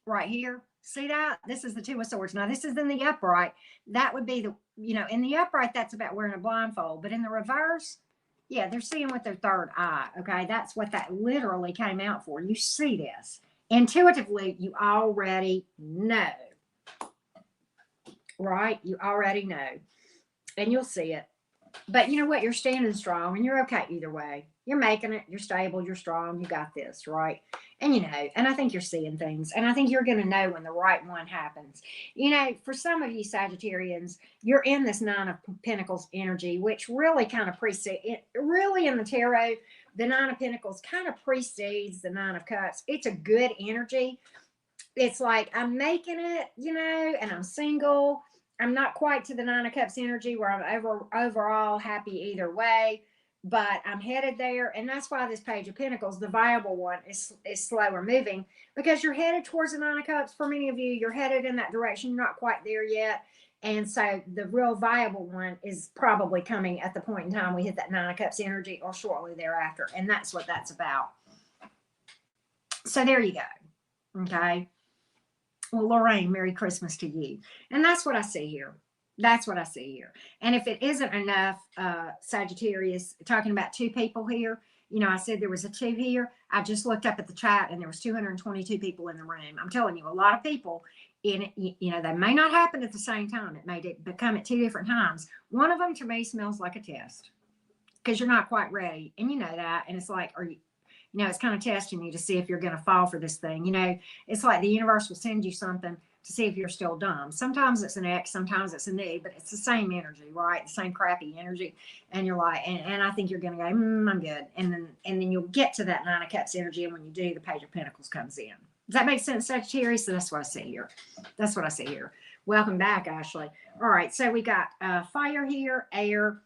Right here. See that? This is the Two of Swords. Now, this is in the upright. That would be the, in the upright, that's about wearing a blindfold. But in the reverse, yeah, they're seeing with their third eye. Okay? That's what that literally came out for. You see this. Intuitively, you already know. Right? You already know. And you'll see it. But you know what? You're standing strong and you're okay either way. You're making it. You're stable. You're strong. You got this, right? And and I think you're seeing things. And I think you're going to know when the right one happens. For some of you Sagittarians, you're in this Nine of Pentacles energy, which really kind of precedes, really in the tarot, the Nine of Pentacles kind of precedes the Nine of Cups. It's a good energy. It's like, I'm making it, and I'm single. I'm not quite to the Nine of Cups energy where I'm overall happy either way, but I'm headed there. And that's why this Page of Pentacles, the viable one, is slower moving, because you're headed towards the Nine of Cups. For many of you, you're headed in that direction. You're not quite there yet. And so the real viable one is probably coming at the point in time we hit that Nine of Cups energy or shortly thereafter. And that's what that's about. So there you go. Okay. Well, Lorraine, Merry Christmas to you. And that's what I see here. That's what I see here. And if it isn't enough, Sagittarius, talking about two people here, you know, I said there was a two here. I just looked up at the chat and there was 222 people in the room. I'm telling you, a lot of people in it, you know, they may not happen at the same time. It may become at two different times. One of them to me smells like a test, because you're not quite ready. And you know that. And it's like, are you, you know, it's kind of testing you to see if you're going to fall for this thing. You know, it's like the universe will send you something to see if you're still dumb. Sometimes it's an X, sometimes it's a knee, but it's the same energy, right? The same crappy energy. And you're like, and I think you're going to go, I'm good. And then you'll get to that Nine of Cups energy. And when you do, the Page of Pentacles comes in. Does that make sense, Sagittarius? So that's what I see here. That's what I see here. Welcome back, Ashley. All right. So we got fire here, air,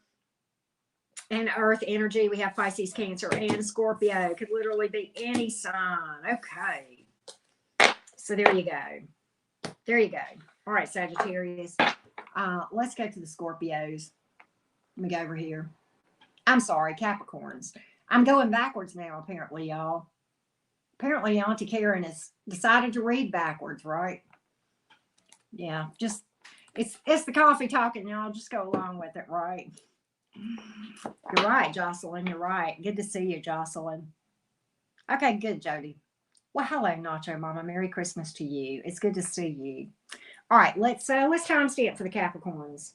and earth energy. We have Pisces, Cancer, and Scorpio. Could literally be any sign. Okay. So there you go. There you go. All right, Sagittarius. Let's go to the Scorpios. Let me go over here. I'm sorry, Capricorns. I'm going backwards now, apparently, y'all. Apparently, Auntie Karen has decided to read backwards, right? Yeah, just, it's the coffee talking, y'all. Just go along with it, right? You're right, Jocelyn. You're right. Good to see you, Jocelyn. Okay, good, Jody. Well, hello, Nacho Mama. Merry Christmas to you. It's good to see you. All right, let's timestamp for the Capricorns.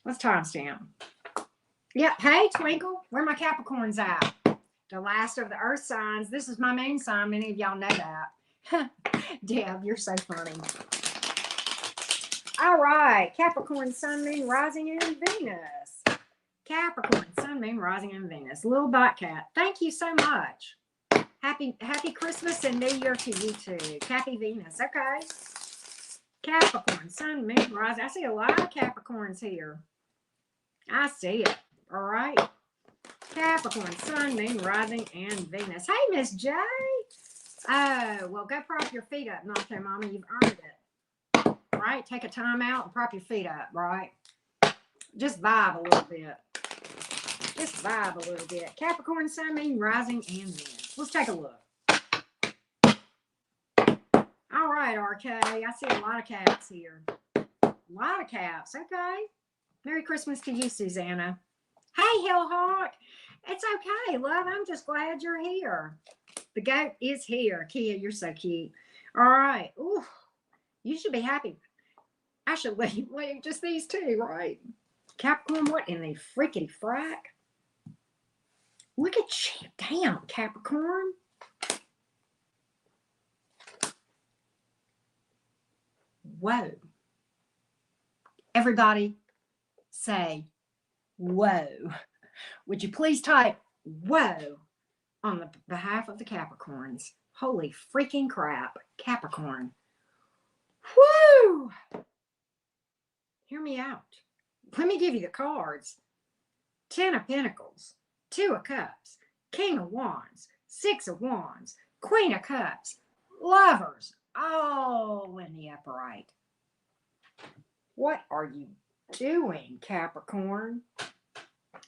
Let's timestamp. Yep. Hey, Twinkle. Where are my Capricorns at? The last of the earth signs. This is my main sign. Many of y'all know that. Deb, you're so funny. All right. Capricorn, Sun, Moon, Rising, and Venus. Capricorn, Sun, Moon, Rising, and Venus. Little Bot Cat. Thank you so much. Happy Christmas and New Year to you too. Happy Venus. Okay. Capricorn, Sun, Moon, Rising. I see a lot of Capricorns here. I see it. All right. Capricorn, Sun, Moon, Rising, and Venus. Hey, Miss J. Oh, well, go prop your feet up, Nacho Mama. You've earned it. Right? Take a time out and prop your feet up, right? Just vibe a little bit. Just vibe a little bit. Capricorn, Sun, Moon, Rising, and Venus. Let's take a look. All right, RK. I see a lot of caps here. A lot of caps. Okay. Merry Christmas to you, Susanna. Hey, Hillhawk. It's okay, love. I'm just glad you're here. The goat is here. Kia, you're so cute. All right. Ooh, you should be happy. I should leave just these two, right? Capricorn, what in the frickety frack? Look at you. Damn, Capricorn. Whoa. Everybody say, whoa. Would you please type whoa on the behalf of the Capricorns? Holy freaking crap, Capricorn. Whoo! Hear me out. Let me give you the cards. 10 of Pentacles, 2 of Cups, King of Wands, 6 of Wands, Queen of Cups, Lovers, all in the upright. What are you doing, Capricorn?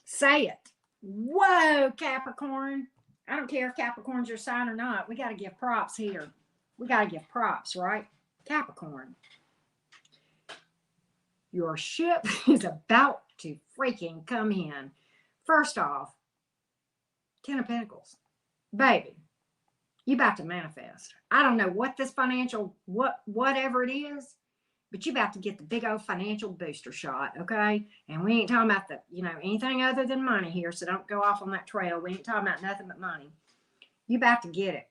Say it. Whoa, Capricorn. I don't care if Capricorn's your sign or not. We got to give props here. We got to give props, right? Capricorn. Your ship is about to freaking come in. First off, 10 of Pentacles. Baby, you about to manifest. I don't know what this financial, whatever it is, but you about to get the big old financial booster shot, okay? And we ain't talking about the, anything other than money here, so don't go off on that trail. We ain't talking about nothing but money. You about to get it.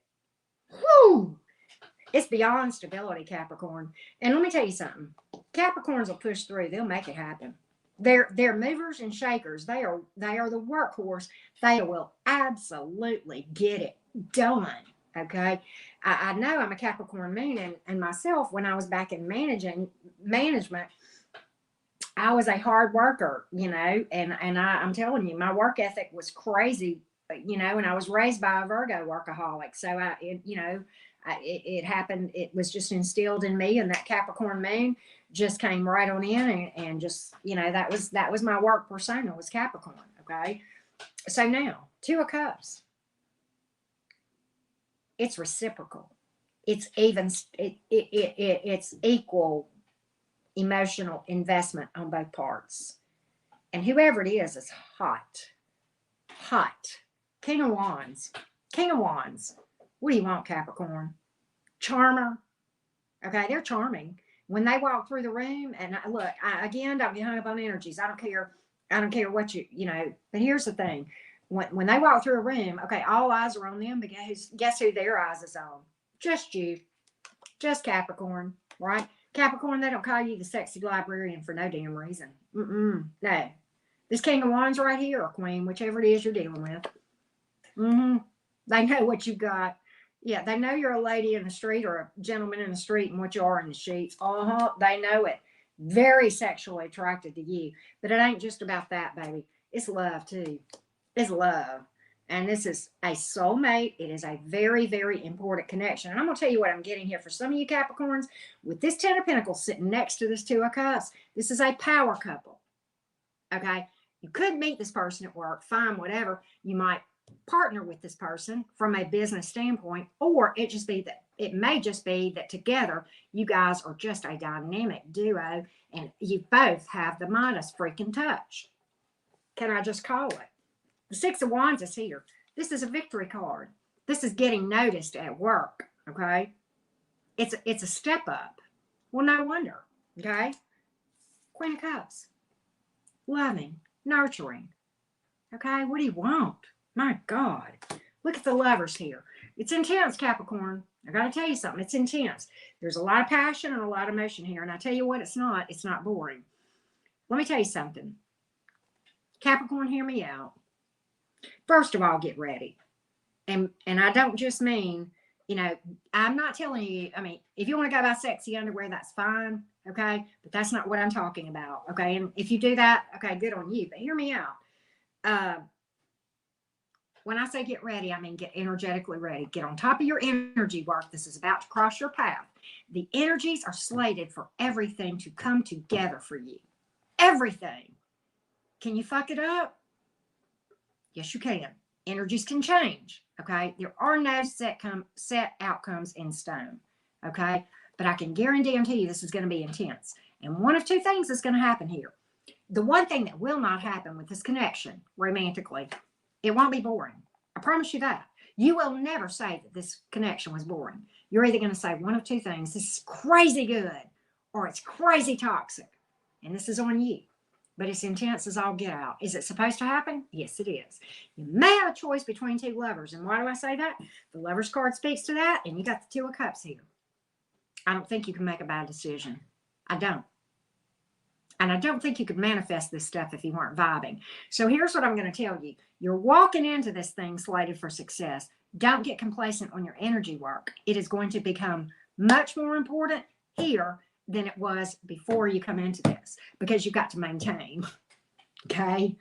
Whoo! It's beyond stability, Capricorn. And let me tell you something. Capricorns will push through. They'll make it happen. They're movers and shakers. They are the workhorse. They will absolutely get it done. Okay. I know I'm a Capricorn moon, and myself, when I was back in management, I was a hard worker, and I'm telling you, my work ethic was crazy, and I was raised by a Virgo workaholic. So it happened. It was just instilled in me, and that Capricorn moon just came right on in, and just, that was my work persona, was Capricorn. Okay. So now, Two of Cups, it's reciprocal. It's even, it's equal emotional investment on both parts. And whoever it is hot. Hot. King of Wands. King of Wands. What do you want, Capricorn? Charmer. Okay, they're charming. When they walk through the room, and look, again, don't get hung up on energies. I don't care. I don't care what but here's the thing. When they walk through a room, okay, all eyes are on them, but guess who their eyes is on? Just you. Just Capricorn, right? Capricorn, they don't call you the sexy librarian for no damn reason. No. This King of Wands right here, or Queen, whichever it is you're dealing with. They know what you got. Yeah, they know you're a lady in the street or a gentleman in the street and what you are in the sheets. They know it. Very sexually attracted to you. But it ain't just about that, baby. It's love, too. It's love. And this is a soulmate. It is a very, very important connection. And I'm going to tell you what I'm getting here for some of you Capricorns. With this Ten of Pentacles sitting next to this Two of Cups, this is a power couple. Okay? You could meet this person at work, fine, whatever. You might partner with this person from a business standpoint, or it may just be that together you guys are just a dynamic duo, and you both have the Midas freaking touch. Can I just call it? The Six of Wands is here. This is a victory card. This is getting noticed at work, okay? It's a step up. Well, no wonder, okay? Queen of Cups. Loving, nurturing, okay? What do you want? My God. Look at the Lovers here. It's intense, Capricorn. I got to tell you something. It's intense. There's a lot of passion and a lot of emotion here. And I tell you what, it's not boring. Let me tell you something. Capricorn, hear me out. First of all, get ready. And I don't just mean, I'm not telling you, if you want to go buy sexy underwear, that's fine, okay? But that's not what I'm talking about, okay? And if you do that, okay, good on you. But hear me out. When I say get ready, I mean get energetically ready. Get on top of your energy work. This is about to cross your path. The energies are slated for everything to come together for you. Everything. Can you fuck it up? Yes, you can. Energies can change, okay? There are no set outcomes in stone, okay? But I can guarantee you this is going to be intense. And one of two things is going to happen here. The one thing that will not happen with this connection, romantically, it won't be boring. I promise you that. You will never say that this connection was boring. You're either going to say one of two things. This is crazy good, or it's crazy toxic. And this is on you. But it's intense as all get out. Is it supposed to happen? Yes, it is. You may have a choice between two lovers. And why do I say that? The Lovers card speaks to that, and you got the Two of Cups here. I don't think you can make a bad decision. I don't. And I don't think you could manifest this stuff if you weren't vibing. So here's what I'm going to tell you. You're walking into this thing slated for success. Don't get complacent on your energy work. It is going to become much more important here than it was before you come into this, because you've got to maintain, okay?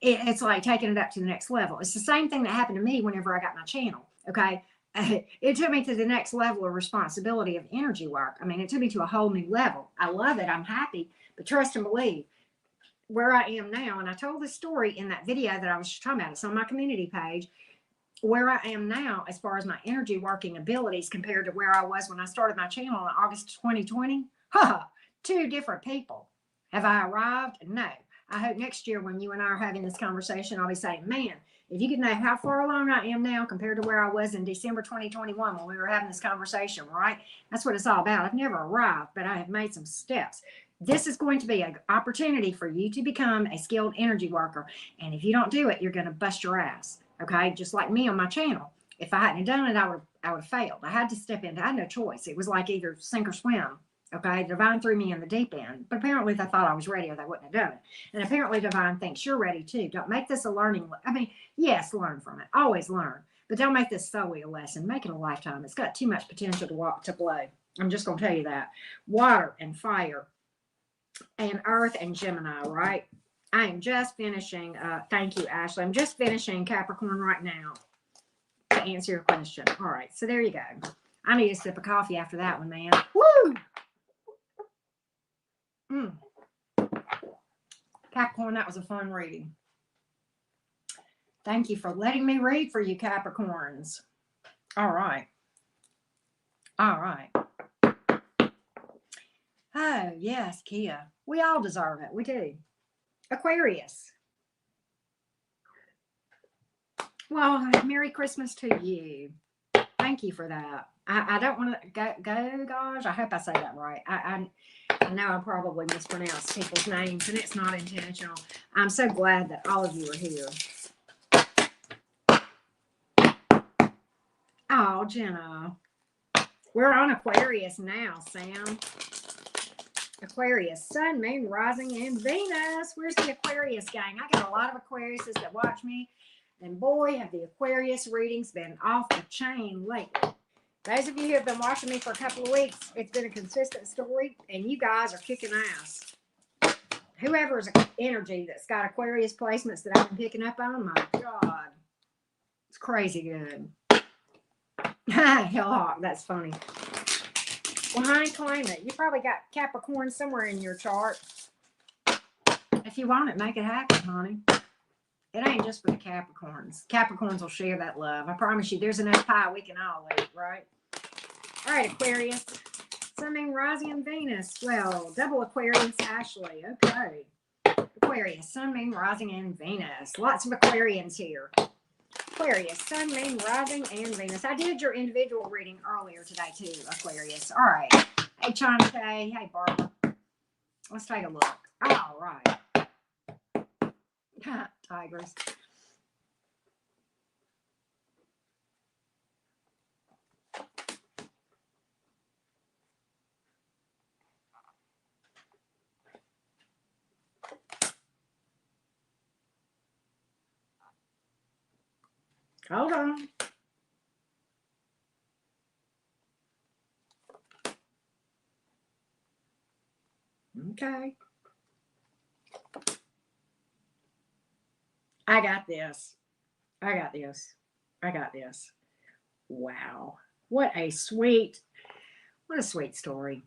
It's like taking it up to the next level. It's the same thing that happened to me whenever I got my channel, okay? It took me to the next level of responsibility of energy work. It took me to a whole new level. I love it. I'm happy. But trust and believe, where I am now, and I told this story in that video that I was talking about. It's on my community page. Where I am now, as far as my energy working abilities compared to where I was when I started my channel in August 2020, two different people. Have I arrived? No. I hope next year when you and I are having this conversation, I'll be saying, man, if you could know how far along I am now compared to where I was in December 2021 when we were having this conversation, right? That's what it's all about. I've never arrived, but I have made some steps. This is going to be an opportunity for you to become a skilled energy worker. And if you don't do it, you're going to bust your ass. Okay. Just like me on my channel. If I hadn't done it, I would have failed. I had to step in. I had no choice. It was like either sink or swim. Okay. Divine threw me in the deep end, but apparently they thought I was ready or they wouldn't have done it. And apparently Divine thinks you're ready too. Don't make this a learning. Yes, learn from it. Always learn. But don't make this solely a lesson. Make it a lifetime. It's got too much potential to play. I'm just going to tell you that. Water and fire and earth and Gemini, right? I am just finishing, thank you, Ashley. I'm just finishing Capricorn right now to answer your question. All right, so there you go. I need a sip of coffee after that one, man. Woo! Capricorn, that was a fun reading. Thank you for letting me read for you, Capricorns. All right. All right. Oh, yes, Kia. We all deserve it. We do. Aquarius. Well, Merry Christmas to you. Thank you for that. I don't want to go, gosh. I hope I say that right. I know I probably mispronounced people's names, and it's not intentional. I'm so glad that all of you are here. Oh, Jenna. We're on Aquarius now, Sam. Aquarius, Sun, Moon, Rising, and Venus. Where's the Aquarius gang? I got a lot of Aquariuses that watch me. And boy, have the Aquarius readings been off the chain lately. Those of you who have been watching me for a couple of weeks, it's been a consistent story, and you guys are kicking ass. Whoever's energy that's got Aquarius placements that I've been picking up on, my God. It's crazy good. Hellhawk, that's funny. Well, I ain't claiming it. You probably got Capricorn somewhere in your chart. If you want it, make it happen, honey. It ain't just for the Capricorns. Capricorns will share that love. I promise you, there's enough pie we can all eat, right? All right, Aquarius. Sun, Moon, Rising, and Venus. Well, double Aquarius, Ashley. Okay. Aquarius, Sun, Moon, Rising, and Venus. Lots of Aquarians here. Aquarius, Sun, Moon, Rising, and Venus. I did your individual reading earlier today, too, Aquarius. All right. Hey, China Tay. Hey, Barbara. Let's take a look. All right. Tigers. Hold on. Okay. I got this. I got this. I got this. Wow. What a sweet story.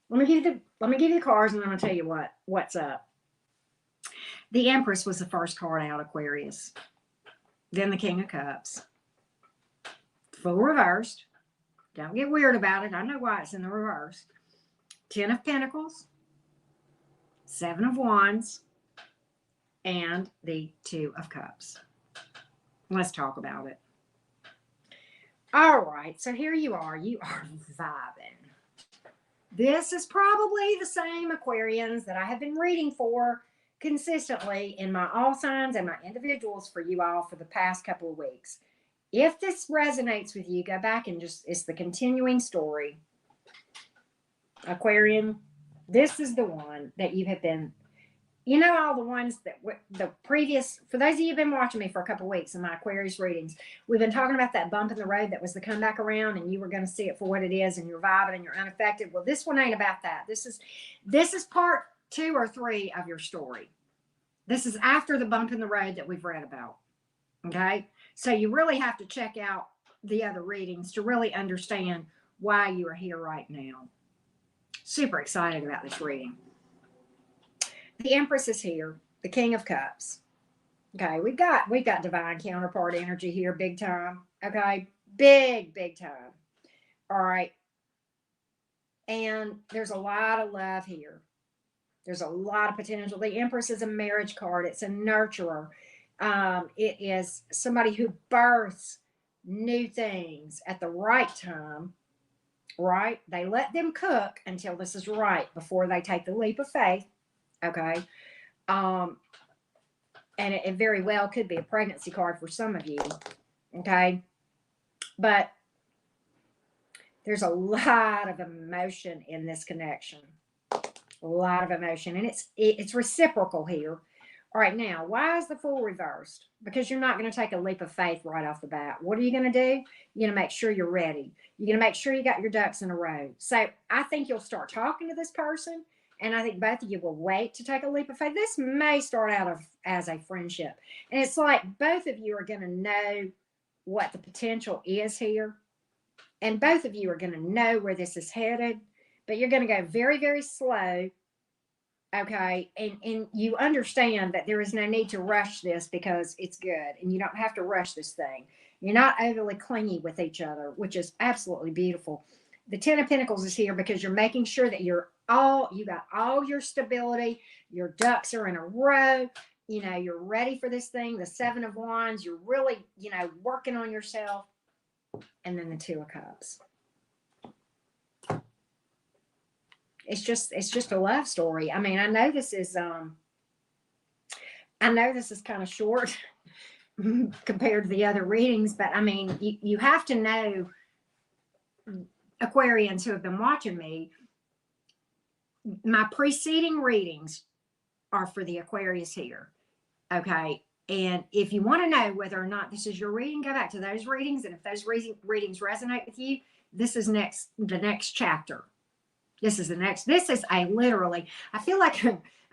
Let me give you the cards, and I'm gonna tell you what's up. The Empress was the first card out, Aquarius. Then the King of Cups. Full reversed. Don't get weird about it. I know why it's in the reverse. 10 of Pentacles, 7 of Wands, and the 2 of Cups. Let's talk about it. All right, so here you are. You are vibing. This is probably the same Aquarians that I have been reading for consistently in my all signs and my individuals for you all for the past couple of weeks. If this resonates with you, go back and it's the continuing story. Aquarian, this is the one that you have been, all the ones that the previous, for those of you who've been watching me for a couple of weeks in my Aquarius readings, we've been talking about that bump in the road that was the comeback around, and you were going to see it for what it is, and you're vibing and you're unaffected. Well, this one ain't about that. This is part 2 or 3 of your story. This is after the bump in the road that we've read about. Okay. So you really have to check out the other readings to really understand why you are here right now. Super excited about this reading. The Empress is here, the King of Cups. Okay, we've got divine counterpart energy here, big time. Okay, big time. All right. And there's a lot of love here. There's a lot of potential. The Empress is a marriage card. It's a nurturer. It is somebody who births new things at the right time, right? They let them cook until this is right before they take the leap of faith. Okay. And it very well could be a pregnancy card for some of you. Okay. But there's a lot of emotion in this connection. A lot of emotion. And it's reciprocal here. All right, now, why is the Fool reversed? Because you're not going to take a leap of faith right off the bat. What are you going to do? You're going to make sure you're ready. You're going to make sure you got your ducks in a row. So I think you'll start talking to this person, and I think both of you will wait to take a leap of faith. This may start out as a friendship. And it's like both of you are going to know what the potential is here. And both of you are going to know where this is headed. But you're going to go very, very slow. Okay, and you understand that there is no need to rush this because it's good, and you don't have to rush this thing. You're not overly clingy with each other, which is absolutely beautiful. The Ten of Pentacles is here because you're making sure that you got all your stability, your ducks are in a row, you're ready for this thing. The Seven of Wands, you're really, working on yourself. And then the Two of Cups. It's just a love story. I mean, I know this is kind of short compared to the other readings, but I mean, you have to know, Aquarians who have been watching me, my preceding readings are for the Aquarius here. Okay. And if you want to know whether or not this is your reading, go back to those readings. And if those readings resonate with you, this is the next chapter. This is literally, I feel like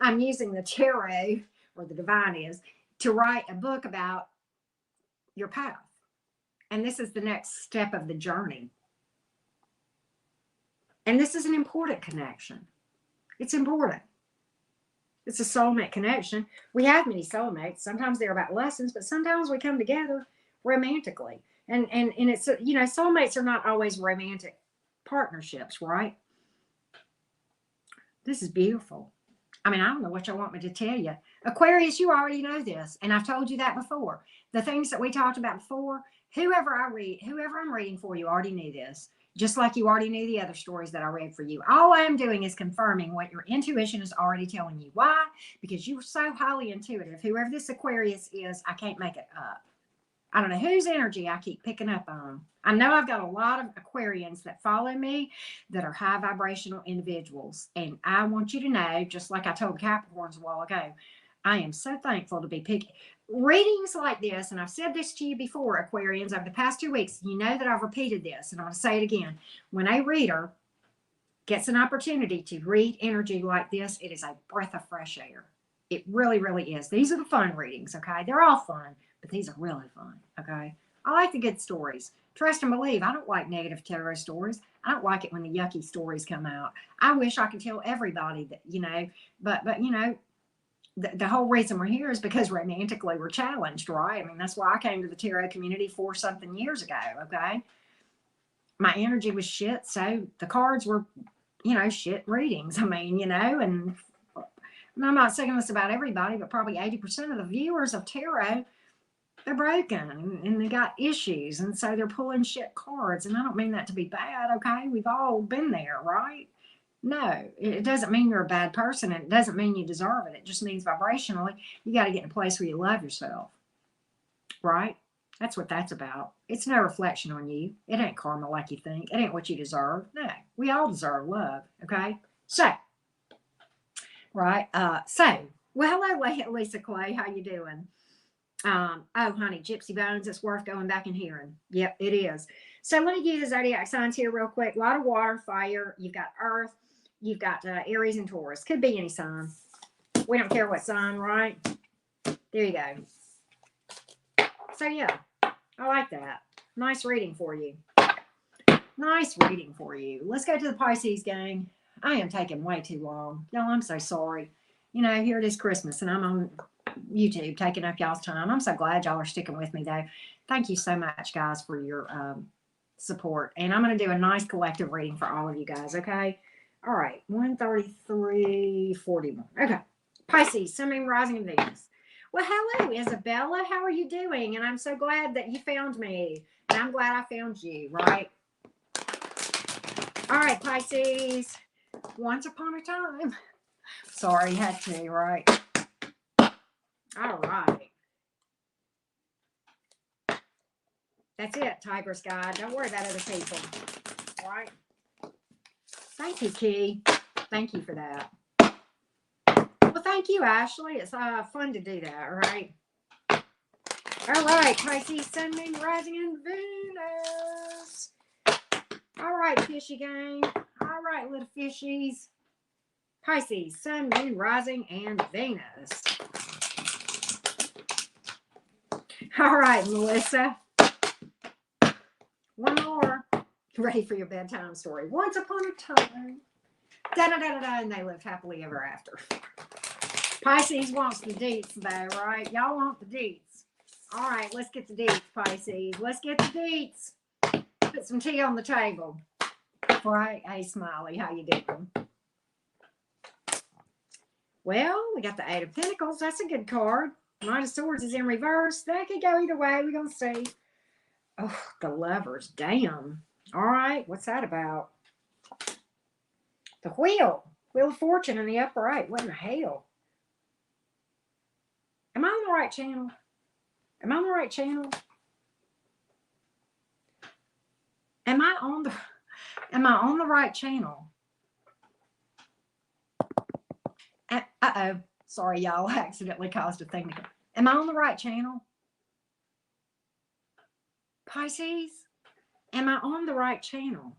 I'm using the tarot, or the divine is, to write a book about your path. And this is the next step of the journey. And this is an important connection. It's important. It's a soulmate connection. We have many soulmates. Sometimes they're about lessons, but sometimes we come together romantically. And it's, soulmates are not always romantic partnerships, right? This is beautiful. I mean, I don't know what you want me to tell you. Aquarius, you already know this, and I've told you that before. The things that we talked about before, whoever I'm reading for, you already knew this. Just like you already knew the other stories that I read for you. All I'm doing is confirming what your intuition is already telling you. Why? Because you're so highly intuitive. Whoever this Aquarius is, I can't make it up. I don't know whose energy I keep picking up on. I know I've got a lot of Aquarians that follow me that are high vibrational individuals. And I want you to know, just like I told Capricorns a while ago, I am so thankful to be picking readings like this. And I've said this to you before, Aquarians, over the past 2 weeks. You know that I've repeated this, and I'm going to say it again. When a reader gets an opportunity to read energy like this, it is a breath of fresh air. It really, really is. These are the fun readings, okay? They're all fun, but these are really fun, okay? I like the good stories. Trust and believe. I don't like negative tarot stories. I don't like it when the yucky stories come out. I wish I could tell everybody that, but the whole reason we're here is because romantically we're challenged, right? I mean, that's why I came to the tarot community 40-something years ago, okay? My energy was shit, so the cards were, shit readings. I mean, and I'm not saying this about everybody, but probably 80% of the viewers of tarot, they're broken and they got issues. And so they're pulling shit cards. And I don't mean that to be bad, okay? We've all been there, right? No, it doesn't mean you're a bad person. And it doesn't mean you deserve it. It just means vibrationally, you got to get in a place where you love yourself, right? That's what that's about. It's no reflection on you. It ain't karma like you think. It ain't what you deserve. No, we all deserve love, okay? So, right? Well, hello, Lisa Clay. How you doing? Oh, honey, Gypsy Bones, it's worth going back and hearing. Yep, it is. So let me give you the zodiac signs here real quick. A lot of water, fire. You've got earth. You've got Aries and Taurus. Could be any sign. We don't care what sign, right? There you go. So, yeah, I like that. Nice reading for you. Nice reading for you. Let's go to the Pisces, gang. I am taking way too long. Y'all, I'm so sorry. Here it is Christmas, and I'm on YouTube taking up y'all's time. I'm so glad y'all are sticking with me, though. Thank you so much, guys, for your support. And I'm going to do a nice collective reading for all of you guys, okay? All right, 133:41. Okay, Pisces, Sun, Moon, Rising, and Venus. Well, hello, Isabella. How are you doing? And I'm so glad that you found me. And I'm glad I found you, right? All right, Pisces. Once upon a time. Sorry, had to, right? All right. That's it, Tiger's Guide. Don't worry about other people. All right. Thank you, Key. Thank you for that. Well, thank you, Ashley. It's fun to do that, all right? All right, Pisces, Sun, Moon, Rising, and Venus. All right, fishy gang. All right, little fishies. Pisces, Sun, Moon, Rising, and Venus. All right, Melissa. One more. Ready for your bedtime story. Once upon a time. Da-da-da-da-da, and they lived happily ever after. Pisces wants the deets, though, right? Y'all want the deets. All right, let's get the deets, Pisces. Let's get the deets. Put some tea on the table. Right? Hey, Smiley, how you doing? Well, we got the Eight of Pentacles. That's a good card. Knight of Swords is in reverse. That could go either way. We're going to see. Oh, the Lovers. Damn. All right. What's that about? The Wheel. Wheel of Fortune in the upright. What in the hell? Am I on the right channel? Am I on the right channel? Am I on the right channel? Uh-oh. Sorry, y'all. I accidentally caused a thing to go. Am I on the right channel? Pisces? Am I on the right channel?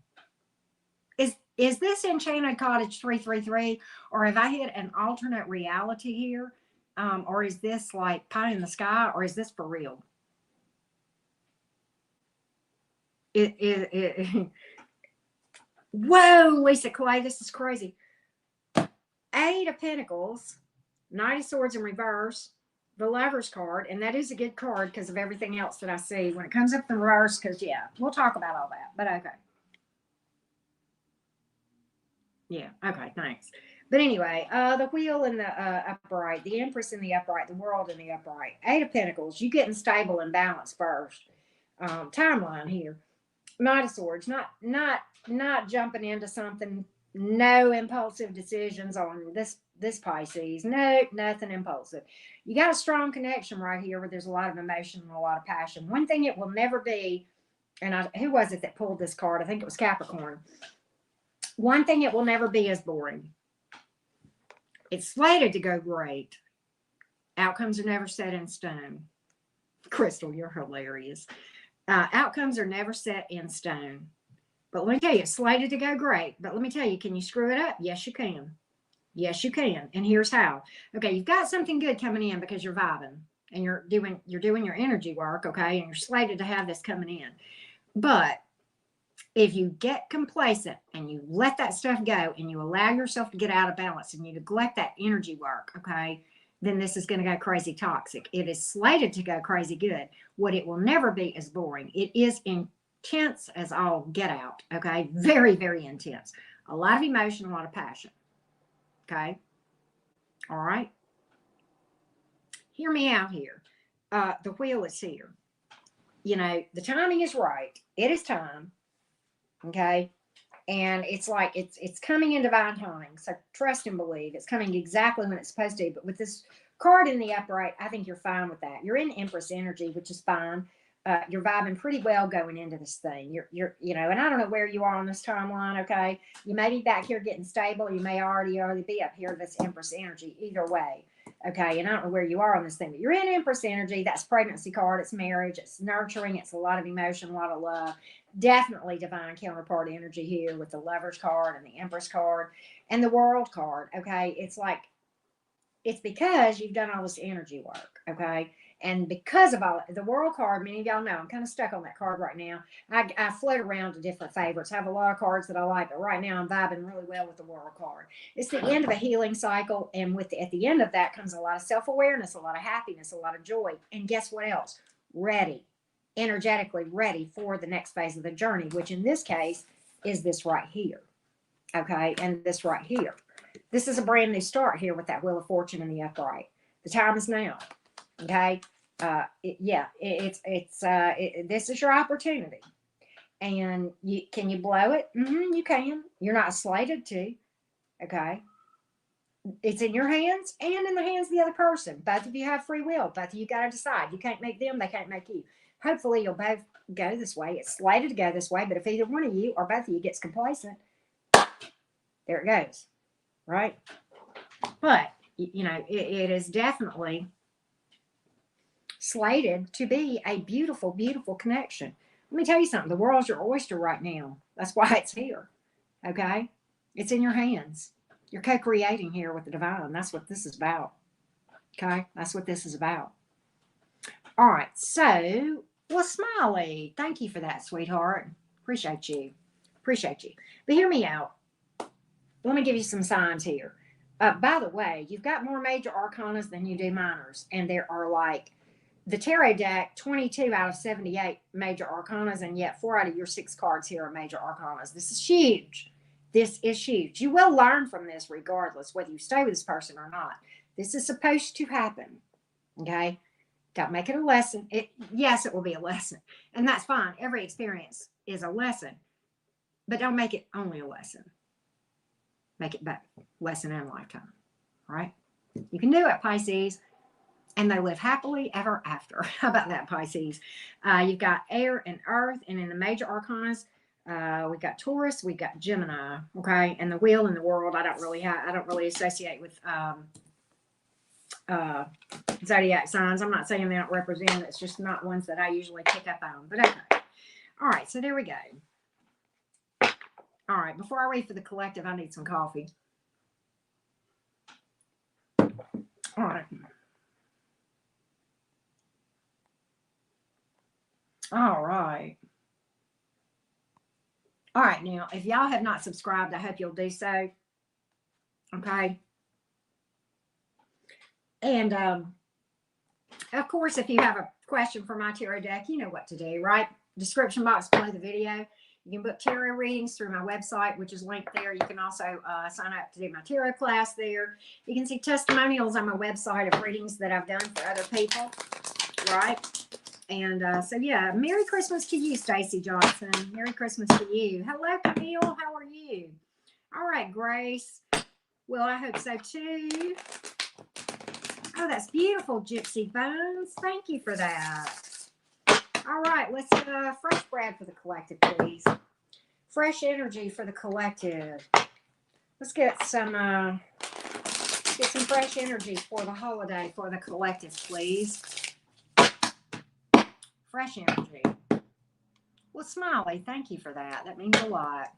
Is this Enchanted Cottage 333? Or have I hit an alternate reality here? Or is this like pie in the sky? Or is this for real? Whoa, Lisa Clay, this is crazy. Eight of Pentacles, Knight of Swords in reverse, the Lovers card, and that is a good card because of everything else that I see when it comes up in reverse, because, yeah, we'll talk about all that, but okay. Yeah, okay, thanks. But anyway, the Wheel in the upright, the Empress in the upright, the World in the upright, Eight of Pentacles, you getting stable and balanced first. Timeline here. Knight of Swords, not jumping into something, no impulsive decisions on this Pisces. No, nothing impulsive. You got a strong connection right here where there's a lot of emotion and a lot of passion. One thing it will never be, and who was it that pulled this card? I think it was Capricorn. One thing it will never be is boring. It's slated to go great. Outcomes are never set in stone. Crystal, you're hilarious. Outcomes are never set in stone. But let me tell you, it's slated to go great. But let me tell you, can you screw it up? Yes, you can. Yes, you can. And here's how. Okay, you've got something good coming in because you're vibing and you're doing your energy work, okay? And you're slated to have this coming in. But if you get complacent and you let that stuff go and you allow yourself to get out of balance and you neglect that energy work, okay, then this is going to go crazy toxic. It is slated to go crazy good. What it will never be is boring. It is intense as all get out, okay? Very, very intense. A lot of emotion, a lot of passion, okay? All right? Hear me out here. The Wheel is here. You know, the timing is right. It is time. Okay. And it's like, it's coming in divine timing. So trust and believe it's coming exactly when it's supposed to. But with this card in the upright, I think you're fine with that. You're in Empress energy, which is fine. You're vibing pretty well going into this thing. You're, you know, and I don't know where you are on this timeline. Okay. You may be back here getting stable. You may already be up here, this Empress energy, either way. Okay. And I don't know where you are on this thing, but you're in Empress energy. That's pregnancy card. It's marriage. It's nurturing. It's a lot of emotion, a lot of love. Definitely divine counterpart energy here with the Lovers card and the Empress card and the World card. Okay. It's like, it's because you've done all this energy work. Okay. And because of all the World card, many of y'all know I'm kind of stuck on that card right now. I float around to different favorites. I have a lot of cards that I like, but right now I'm vibing really well with the World card. It's the end of a healing cycle, and at the end of that comes a lot of self-awareness, a lot of happiness, a lot of joy. And guess what else? Ready, energetically ready for the next phase of the journey, which in this case is this right here. Okay, and this right here. This is a brand new start here with that Wheel of Fortune in the upright. The time is now. Okay. This is your opportunity, and can you blow it? You can. You're not slated to. Okay. It's in your hands and in the hands of the other person. Both of you have free will. Both of you got to decide. You can't make them. They can't make you. Hopefully you'll both go this way. It's slated to go this way, but if either one of you or both of you gets complacent, there it goes. Right. But you know, it is definitely slated to be a beautiful, beautiful connection. Let me tell you something. The world's your oyster right now. That's why it's here. Okay? It's in your hands. You're co-creating here with the divine. That's what this is about. Okay? That's what this is about. All right. So, well, Smiley, thank you for that, sweetheart. Appreciate you. Appreciate you. But hear me out. Let me give you some signs here. By the way, you've got more major arcanas than you do minors. And there are like the tarot deck, 22 out of 78 major arcanas, and yet 4 out of your 6 cards here are major arcanas. This is huge. This is huge. You will learn from this regardless, whether you stay with this person or not. This is supposed to happen. Okay? Don't make it a lesson. Yes, it will be a lesson. And that's fine. Every experience is a lesson. But don't make it only a lesson. Make it both. Lesson and lifetime. All right? You can do it, Pisces. And they live happily ever after. How about that, Pisces? You've got air and earth. And in the major arcanas, we've got Taurus, we've got Gemini. Okay? And the wheel in the world, I don't really associate with zodiac signs. I'm not saying they don't represent. It's just not ones that I usually pick up on. But okay. All right. So there we go. All right. Before I read for the collective, I need some coffee. All right. All right. All right. Now, if y'all have not subscribed, I hope you'll do so. Okay. And, of course, if you have a question for my tarot deck, you know what to do, right? Description box below the video. You can book tarot readings through my website, which is linked there. You can also sign up to do my tarot class there. You can see testimonials on my website of readings that I've done for other people, right? And so, yeah, Merry Christmas to you, Stacy Johnson. Merry Christmas to you. Hello, Camille. How are you? All right, Grace. Well, I hope so, too. Oh, that's beautiful, Gypsy Bones. Thank you for that. All right, let's get fresh bread for the collective, please. Fresh energy for the collective. Let's get some fresh energy for the holiday for the collective, please. Fresh energy. Well, Smiley, thank you for that. That means a lot.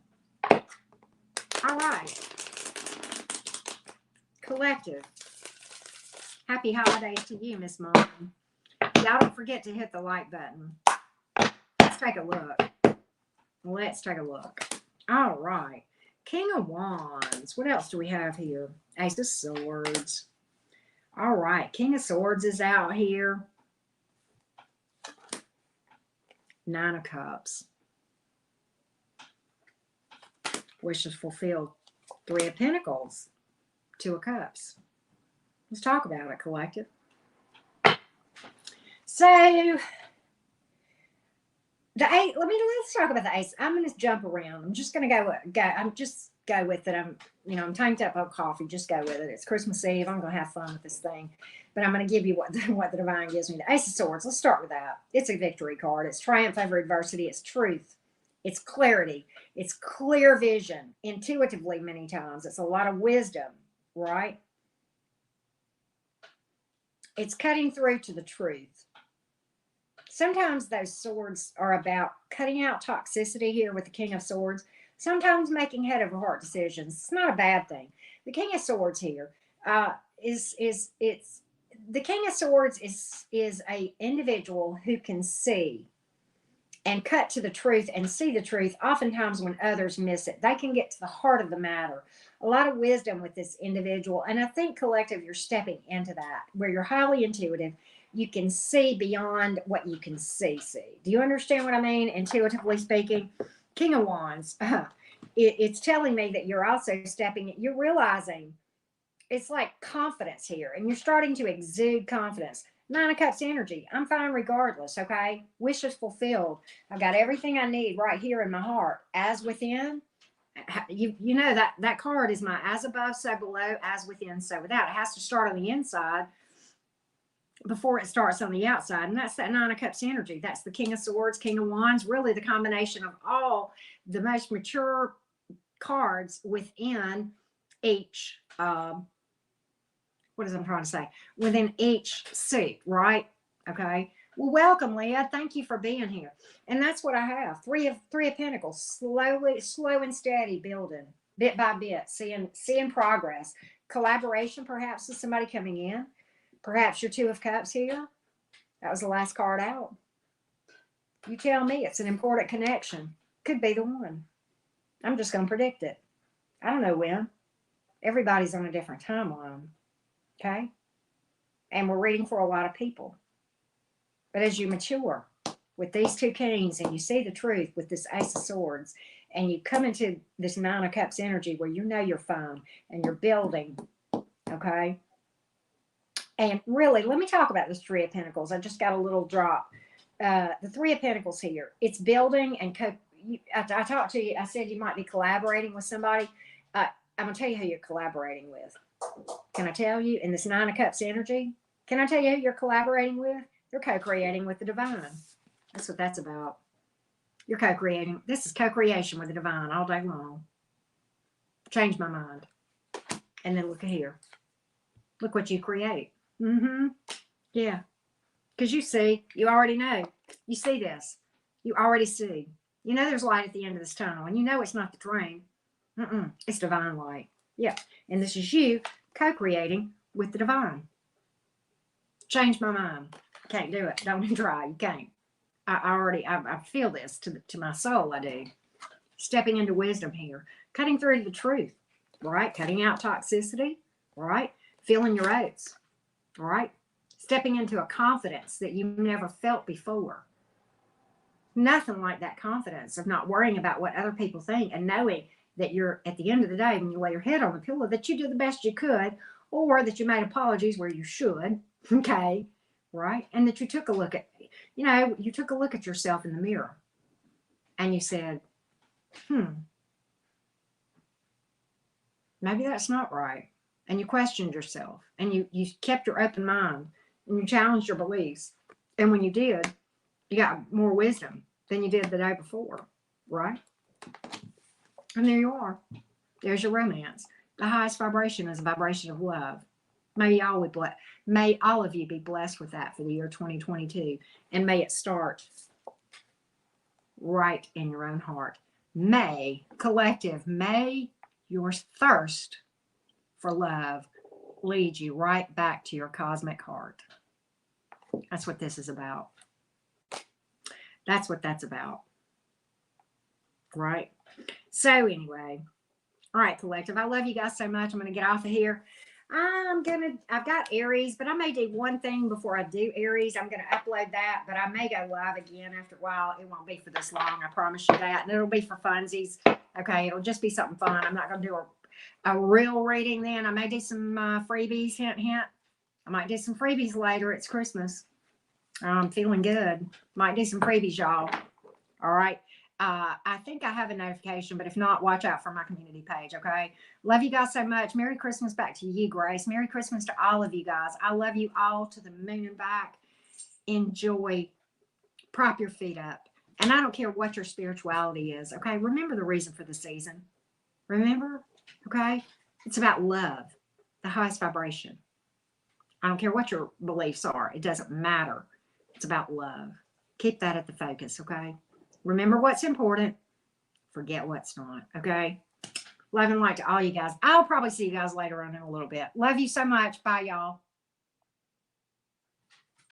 All right. Collective. Happy holidays to you, Miss Mom. Y'all don't forget to hit the like button. Let's take a look. Let's take a look. All right. King of Wands. What else do we have here? Ace of Swords. All right. King of Swords is out here. 9 of Cups. Wishes fulfilled. 3 of Pentacles. 2 of Cups. Let's talk about it, collective. So, let's talk about the ace. I'm going to jump around. I'm just going to go with it. I'm tanked up on coffee. Just go with it. It's Christmas Eve. I'm going to have fun with this thing. But I'm going to give you what the divine gives me. The Ace of Swords. Let's start with that. It's a victory card. It's triumph over adversity. It's truth. It's clarity. It's clear vision. Intuitively many times. It's a lot of wisdom, right? It's cutting through to the truth. Sometimes those swords are about cutting out toxicity here with the King of Swords. Sometimes making head over heart decisions. It's not a bad thing. The King of Swords here the King of Swords is a individual who can see and cut to the truth and see the truth. Oftentimes when others miss it, they can get to the heart of the matter. A lot of wisdom with this individual. And I think collective, you're stepping into that where you're highly intuitive. You can see beyond what you can see. Do you understand what I mean? Intuitively speaking, King of Wands, it's telling me that you're also you're realizing it's like confidence here, and you're starting to exude confidence. 9 of Cups energy. I'm fine regardless, okay? Wishes fulfilled. I've got everything I need right here in my heart. As within, you know that card is my as above, so below, as within, so without. It has to start on the inside before it starts on the outside. And that's that 9 of Cups energy. That's the King of Swords, King of Wands, really the combination of all the most mature cards within each what is I'm trying to say? Within each suit, right? Okay. Well, welcome, Leah. Thank you for being here. And that's what I have. Three of Pentacles, slow and steady building, bit by bit, seeing progress. Collaboration, perhaps, with somebody coming in. Perhaps your Two of Cups here. That was the last card out. You tell me. It's an important connection. Could be the one. I'm just going to predict it. I don't know when. Everybody's on a different timeline. Okay? And we're reading for a lot of people. But as you mature with these two kings and you see the truth with this Ace of Swords and you come into this Nine of Cups energy where you know you're fine and you're building, okay? And really, let me talk about this Three of Pentacles. I just got a little drop. The Three of Pentacles here, it's building and I talked to you, I said you might be collaborating with somebody. I'm going to tell you who you're collaborating with. Can I tell you? In this Nine of Cups energy, can I tell you who you're collaborating with? You're co-creating with the divine. That's what that's about. You're co-creating. This is co-creation with the divine all day long. Change my mind. And then look at here. Look what you create. Yeah. Because you see, you already know. You see this. You already see. You know there's light at the end of this tunnel. And you know it's not the train. It's divine light. Yeah. And this is you co-creating with the divine. Change my mind. Can't do it. Don't even try. You can't. I feel this to my soul. I do. Stepping into wisdom here. Cutting through to the truth. Right? Cutting out toxicity. Right? Feeling your oats. Right? Stepping into a confidence that you never felt before. Nothing like that confidence of not worrying about what other people think and knowing that you're, at the end of the day, when you lay your head on the pillow, that you did the best you could, or that you made apologies where you should. Okay? Right? And that you took a look at, you took a look at yourself in the mirror and you said, maybe that's not right. And you questioned yourself and you kept your open mind and you challenged your beliefs. And when you did, you got more wisdom than you did the day before. Right? And there you are. There's your romance. The highest vibration is a vibration of love. May all of you be blessed with that for the year 2022. And may it start right in your own heart. May your thirst for love lead you right back to your cosmic heart. That's what this is about. That's what that's about. Right? So anyway, all right, collective. I love you guys so much. I'm going to get off of here. I've got Aries, but I may do one thing before I do Aries. I'm going to upload that, but I may go live again after a while. It won't be for this long. I promise you that. And it'll be for funsies. Okay. It'll just be something fun. I'm not going to do a real reading then. I may do some freebies. Hint, hint. I might do some freebies later. It's Christmas. I'm feeling good. Might do some freebies, y'all. All right. I think I have a notification, but if not, watch out for my community page, okay? Love you guys so much. Merry Christmas back to you, Grace. Merry Christmas to all of you guys. I love you all to the moon and back. Enjoy. Prop your feet up. And I don't care what your spirituality is, okay? Remember the reason for the season. Remember, okay? It's about love, the highest vibration. I don't care what your beliefs are. It doesn't matter. It's about love. Keep that at the focus, okay? Remember what's important. Forget what's not. Okay. Love and light to all you guys. I'll probably see you guys later on in a little bit. Love you so much. Bye, y'all.